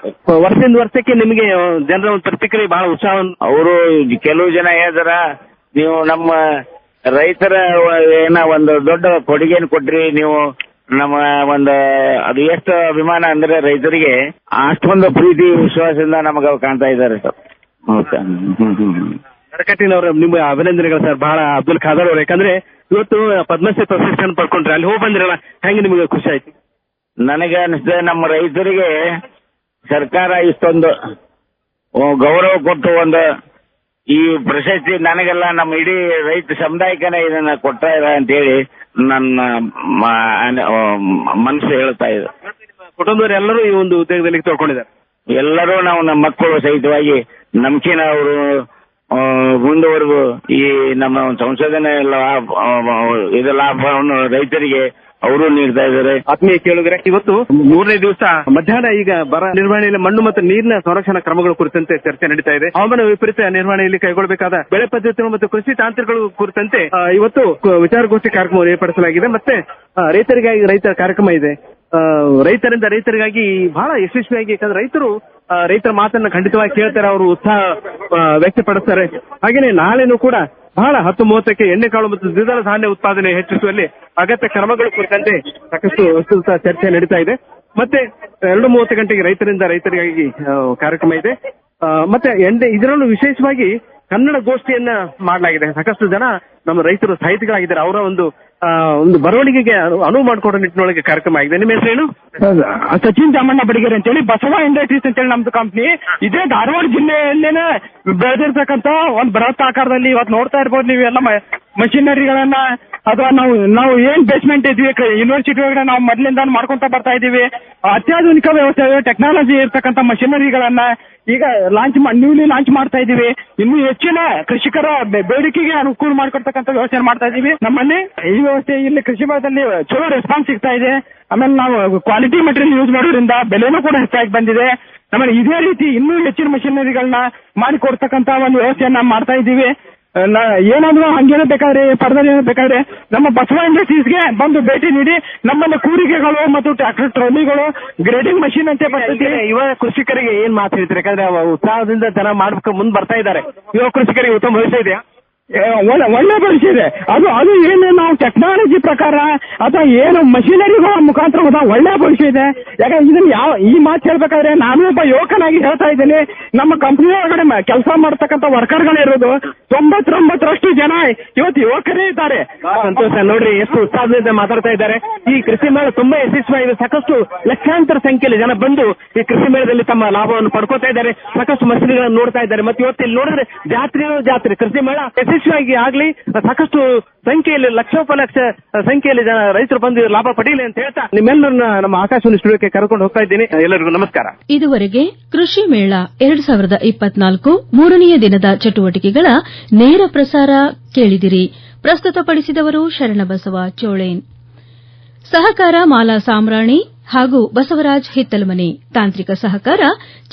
ವರ್ಷದಿಂದ ವರ್ಷಕ್ಕೆ ನಿಮಗೆ ಜನರ ಒಂದು ಪ್ರತಿಕ್ರಿಯೆ ಬಹಳ ಉತ್ಸಾಹ. ಅವರು ಕೆಲವು ಜನ ಹೇಳ್ತಾರ, ನೀವು ನಮ್ಮ ರೈತರ ಏನ ಒಂದು ದೊಡ್ಡ ಕೊಡುಗೆಯನ್ನು ಕೊಟ್ರಿ ನೀವು ನಮ್ಮ ಒಂದು ಅದು ಎಷ್ಟು ಅಭಿಮಾನ ಅಂದ್ರೆ ರೈತರಿಗೆ ಅಷ್ಟೊಂದು ಪ್ರೀತಿ ವಿಶ್ವಾಸದಿಂದ ನಮಗೆ ಕಾಣ್ತಾ ಇದ್ದಾರೆ ಸರ್. ನಡಕಟ್ಟಿನವರು ನಿಮ್ಮ ಅಭಿನಂದನೆಗಳು ಸರ್. ಬಹಳ ಅಬ್ದುಲ್ ಖಾದರ್ ಅವರು, ಯಾಕಂದ್ರೆ ಇವತ್ತು ಪದ್ಮಶ್ರೀ ಪ್ರಶಸ್ತಿ ಪಡ್ಕೊಂಡ್ರೆ ಅಲ್ಲಿ ಹೋಗಿ ಬಂದಿರಲ್ಲ, ಹೆಂಗೆ ನಿಮಗೆ ಖುಷಿ ಆಯ್ತು? ನನಗೆ ಅನಿಸ್ತದೆ ನಮ್ಮ ರೈತರಿಗೆ ಸರ್ಕಾರ ಇಷ್ಟೊಂದು ಗೌರವ ಕೊಟ್ಟು ಒಂದು ಈ ಪ್ರಶಸ್ತಿ ನನಗೆಲ್ಲ ನಮ್ಮ ಇಡೀ ರೈತ ಸಮುದಾಯಕ್ಕನೇ ಇದನ್ನ ಕೊಟ್ಟಾರ ಅಂತೇಳಿ ನನ್ನ ಮನಸ್ಸು ಹೇಳ್ತಾ ಇದೆ. ಕುಟುಂಬದವರು ಎಲ್ಲರೂ ಈ ಒಂದು ಉದ್ಯೋಗದಲ್ಲಿ ತೊಳ್ಕೊಂಡಿದ್ದಾರೆ. ಎಲ್ಲರೂ ನಾವು ನಮ್ಮ ಮಕ್ಕಳು ಸಹಿತವಾಗಿ ನಮ್ಕಿನ ಅವರು ಮುಂದುವರೆದು ಈ ನಮ್ಮ ಸಂಶೋಧನೆ ಇದು ಲಾಭವನ್ನು ರೈತರಿಗೆ ಅವರು ನೀಡ್ತಾ ಇದ್ದಾರೆ. ಆತ್ಮೀಯ ಕೇಳುಗರೆ, ಇವತ್ತು 3ನೇ ದಿವಸ ಮಧ್ಯಾಹ್ನ ಈಗ ಬರ ನಿರ್ವಹಣೆಯಲ್ಲಿ ಮಣ್ಣು ಮತ್ತು ನೀರಿನ ಸಂರಕ್ಷಣಾ ಕ್ರಮಗಳ ಕುರಿತಂತೆ ಚರ್ಚೆ ನಡೀತಾ ಇದೆ. ಹವಾಮಾನ ವಿಪರೀತ ನಿರ್ವಹಣೆಯಲ್ಲಿ ಕೈಗೊಳ್ಳಬೇಕಾದ ಬೆಳೆ ಪದ್ಧತಿಗಳು ಮತ್ತು ಕೃಷಿ ತಾಂತ್ರಿಕಗಳ ಕುರಿತಂತೆ ಇವತ್ತು ವಿಚಾರಗೋಷ್ಠಿ ಕಾರ್ಯಕ್ರಮ ಏರ್ಪಡಿಸಲಾಗಿದೆ. ಮತ್ತೆ ರೈತರಿಗಾಗಿ ರೈತರ ಕಾರ್ಯಕ್ರಮ ಇದೆ. ರೈತರಿಂದ ರೈತರಿಗಾಗಿ ಬಹಳ ಯಶಸ್ವಿಯಾಗಿ, ಯಾಕಂದ್ರೆ ರೈತರು ರೈತರ ಮಾತನ್ನ ಖಂಡಿತವಾಗಿ ಕೇಳ್ತಾರೆ, ಅವರು ಉತ್ಸಾಹ ವ್ಯಕ್ತಪಡಿಸ್ತಾರೆ. ಹಾಗೇನೆ ನಾಳೆನೂ ಕೂಡ ಬಹಳ 10:30ಕ್ಕೆ ಎಣ್ಣೆಕಾಳು ಮತ್ತು ದ್ವಿದಳ ಧಾನ್ಯ ಉತ್ಪಾದನೆ ಹೆಚ್ಚಿಸುವಲ್ಲಿ ಅಗತ್ಯ ಕ್ರಮಗಳ ಕುರಿತಂತೆ ಸಾಕಷ್ಟು ಚರ್ಚೆ ನಡೀತಾ ಇದೆ. ಮತ್ತೆ 2:30 ಗಂಟೆಗೆ ರೈತರಿಂದ ರೈತರಿಗಾಗಿ ಕಾರ್ಯಕ್ರಮ ಇದೆ. ಮತ್ತೆ ಇದರಲ್ಲೂ ವಿಶೇಷವಾಗಿ ಕನ್ನಡ ಗೋಷ್ಠಿಯನ್ನ ಮಾಡಲಾಗಿದೆ. ಸಾಕಷ್ಟು ಜನ ನಮ್ಮ ರೈತರು ಸಾಹಿತಿಗಳಾಗಿದ್ದಾರೆ. ಅವರ ಒಂದು ಬರವಣಿಗೆಗೆ ಅನುವು ಮಾಡಿಕೊಡೋ ನಿಟ್ಟಿನೊಳಗೆ ಕಾರ್ಯಕ್ರಮ ಆಗಿದೆ. ನಿಮ್ಮ ಹೆಸರೇನು? ಸಚಿನ್ ಚಾಮಣ್ಣ ಬಡಿಗೆರೆ ಅಂತೇಳಿ, ಬಸವ ಇಂಡಸ್ಟ್ರೀಸ್ ಅಂತೇಳಿ ನಮ್ದು ಕಂಪ್ನಿ. ಇದೇ ಧಾರವಾಡ ಜಿಲ್ಲೆಯಲ್ಲೇನೆ ಬೆಳೆದಿರ್ತಕ್ಕಂತ ಒಂದು ಬೃಹತ್ ಆಕಾರದಲ್ಲಿ ಇವತ್ತು ನೋಡ್ತಾ ಇರ್ಬೋದು ನೀವೆಲ್ಲ ಮಷಿನರಿಗಳನ್ನ, ಅಥವಾ ನಾವು ಏನ್ ಬೇಸ್ಮೆಂಟ್ ಇದ್ವಿ ಯೂನಿವರ್ಸಿಟಿ ಒಳಗಡೆ ನಾವು ಮೊದಲಿಂದ ಮಾಡ್ಕೊಂತ ಬರ್ತಾ ಇದೀವಿ. ಅತ್ಯಾಧುನಿಕ ವ್ಯವಸ್ಥೆ ಟೆಕ್ನಾಲಜಿ ಇರ್ತಕ್ಕಂಥ ಮಷಿನರಿಗಳನ್ನ ಈಗ ನ್ಯೂಲಿ ಲಾಂಚ್ ಮಾಡ್ತಾ ಇದೀವಿ. ಇನ್ನೂ ಹೆಚ್ಚಿನ ಕೃಷಿಕರ ಬೇಡಿಕೆಗೆ ಅನುಕೂಲ ಮಾಡ್ಕೊಡ್ತಕ್ಕಂಥ ವ್ಯವಸ್ಥೆ ಮಾಡ್ತಾ ಇದೀವಿ. ನಮ್ಮಲ್ಲಿ ಈ ವ್ಯವಸ್ಥೆ ಇಲ್ಲಿ ಕೃಷಿ ಭಾಗದಲ್ಲಿ ಚಲೋ ರೆಸ್ಪಾನ್ಸ್ ಸಿಗ್ತಾ ಇದೆ. ಆಮೇಲೆ ನಾವು ಕ್ವಾಲಿಟಿ ಮೆಟೀರಿಯಲ್ ಯೂಸ್ ಮಾಡೋದ್ರಿಂದ ಬೆಲೆನೂ ಕೂಡ ಹೆಚ್ಚಾಗಿ ಬಂದಿದೆ. ಆಮೇಲೆ ಇದೇ ರೀತಿ ಇನ್ನೂ ಹೆಚ್ಚಿನ ಮಷಿನರಿಗಳನ್ನ ಮಾಡಿಕೊಡ್ತಕ್ಕಂಥ ಒಂದು ವ್ಯವಸ್ಥೆಯನ್ನ ಮಾಡ್ತಾ ಇದ್ದೀವಿ. ಏನಾದ್ರು ಹಂಗೇನೋ ಬೇಕಾದ್ರೆ ಪರದಲ್ಲಿ ಏನೋ ಬೇಕಾದ್ರೆ ನಮ್ಮ ಬಸವ ಇಂಡಸ್ಟ್ರೀಸ್ಗೆ ಬಂದು ಭೇಟಿ ನೀಡಿ. ನಮ್ಮಲ್ಲಿ ಕೂರಿಗೆಗಳು ಮತ್ತು ಟ್ರ್ಯಾಕ್ಟರ್ ಟ್ರಾಲಿಗಳು, ಗ್ರೇಡಿಂಗ್ ಮಷಿನ್ ಅಂತ ಬರ್ತದೆ. ಯುವ ಕೃಷಿಕರಿಗೆ ಏನ್ ಮಾತು ಹೇಳ್ತೀರಿ? ಯಾಕಂದ್ರೆ ಉತ್ಸಾಹದಿಂದ ಜನ ಮಾಡ್ಬೇಕು ಮುಂದೆ ಬರ್ತಾ ಇದ್ದಾರೆ. ಯುವ ಕೃಷಿಕರಿಗೆ ಉತ್ತಮ ಭವಿಷ್ಯ ಇದೆಯಾ? ಒಳ್ಳೆ ಭವಿಷ್ಯ ಇದೆ. ಅದು ಏನು ನಾವು ಟೆಕ್ನಾಲಜಿ ಪ್ರಕಾರ ಅಥವಾ ಏನು ಮಷಿನರಿಗಳ ಮುಖಾಂತರ ಒಳ್ಳೆ ಭವಿಷ್ಯ ಇದೆ. ಯಾಕಂದ್ರೆ ಇದನ್ನ ಈ ಮಾತು ಹೇಳ್ಬೇಕಾದ್ರೆ ನಾನು ಒಬ್ಬ ಯುವಕನಾಗಿ ಹೇಳ್ತಾ ಇದ್ದೀನಿ. ನಮ್ಮ ಕಂಪನಿ ಒಳಗಡೆ ಕೆಲಸ ಮಾಡತಕ್ಕಂಥ ವರ್ಕರ್ಗಳಿರೋದು 99% ಜನ ಇವತ್ತು ಯುವಕರೇ ಇದ್ದಾರೆ. ಸಂತೋಷ ನೋಡ್ರಿ, ಎಷ್ಟು ಉತ್ಸಾಹದಿಂದ ಮಾತಾಡ್ತಾ ಇದ್ದಾರೆ. ಈ ಕೃಷಿ ಮೇಳ ತುಂಬಾ ಯಶಸ್ವಿಯಾಗಿದೆ. ಸಾಕಷ್ಟು ಲಕ್ಷಾಂತರ ಸಂಖ್ಯೆಯಲ್ಲಿ ಜನ ಬಂದು ಈ ಕೃಷಿ ಮೇಳದಲ್ಲಿ ತಮ್ಮ ಲಾಭವನ್ನು ಪಡ್ಕೋತಾ ಇದ್ದಾರೆ. ಸಾಕಷ್ಟು ಮಷಿನರಿಗಳನ್ನು ನೋಡ್ತಾ ಇದ್ದಾರೆ. ಮತ್ತೆ ಇವತ್ತು ಇಲ್ಲಿ ನೋಡಿದ್ರೆ ಜಾತ್ರೆ ಕೃಷಿ ಮೇಳ ಯಶಸ್ವಿಯಾಗಿ ಆಗ್ಲಿ, ಸಾಕಷ್ಟು ಸಂಖ್ಯೆಯಲ್ಲಿ ಲಕ್ಷೋಪಲಕ್ಷ ಸಂಖ್ಯೆಯಲ್ಲಿ ಜನ ರೈತರು ಬಂದು ಲಾಭ ಪಡೀಲಿ ಅಂತ ಹೇಳ್ತಾ ನಿಮ್ಮೆಲ್ಲರನ್ನ ನಮ್ಮ ಆಕಾಶವಾಣಿ ಸ್ಟುಡಿಯೋಕ್ಕೆ ಕರ್ಕೊಂಡು ಹೋಗ್ತಾ ಇದ್ದೀನಿ. ಎಲ್ಲರಿಗೂ ನಮಸ್ಕಾರ. ಇದುವರೆಗೆ ಕೃಷಿ ಮೇಳ 2024 3ನೆಯ ದಿನದ ಚಟುವಟಿಕೆಗಳ ನೇರ ಪ್ರಸಾರ ಕೇಳಿದಿರಿ. ಪ್ರಸ್ತುತಪಡಿಸಿದವರು ಶರಣಬಸವ ಚೋಳೇನ್. ಸಹಕಾರ ಮಾಲಾ ಸಾಮ್ರಾಣಿ ಹಾಗೂ ಬಸವರಾಜ್ ಹಿತ್ತಲಮನೆ. ತಾಂತ್ರಿಕ ಸಹಕಾರ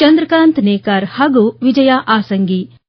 ಚಂದ್ರಕಾಂತ್ ನೇಕಾರ್ ಹಾಗೂ ವಿಜಯ ಆಸಂಗಿ.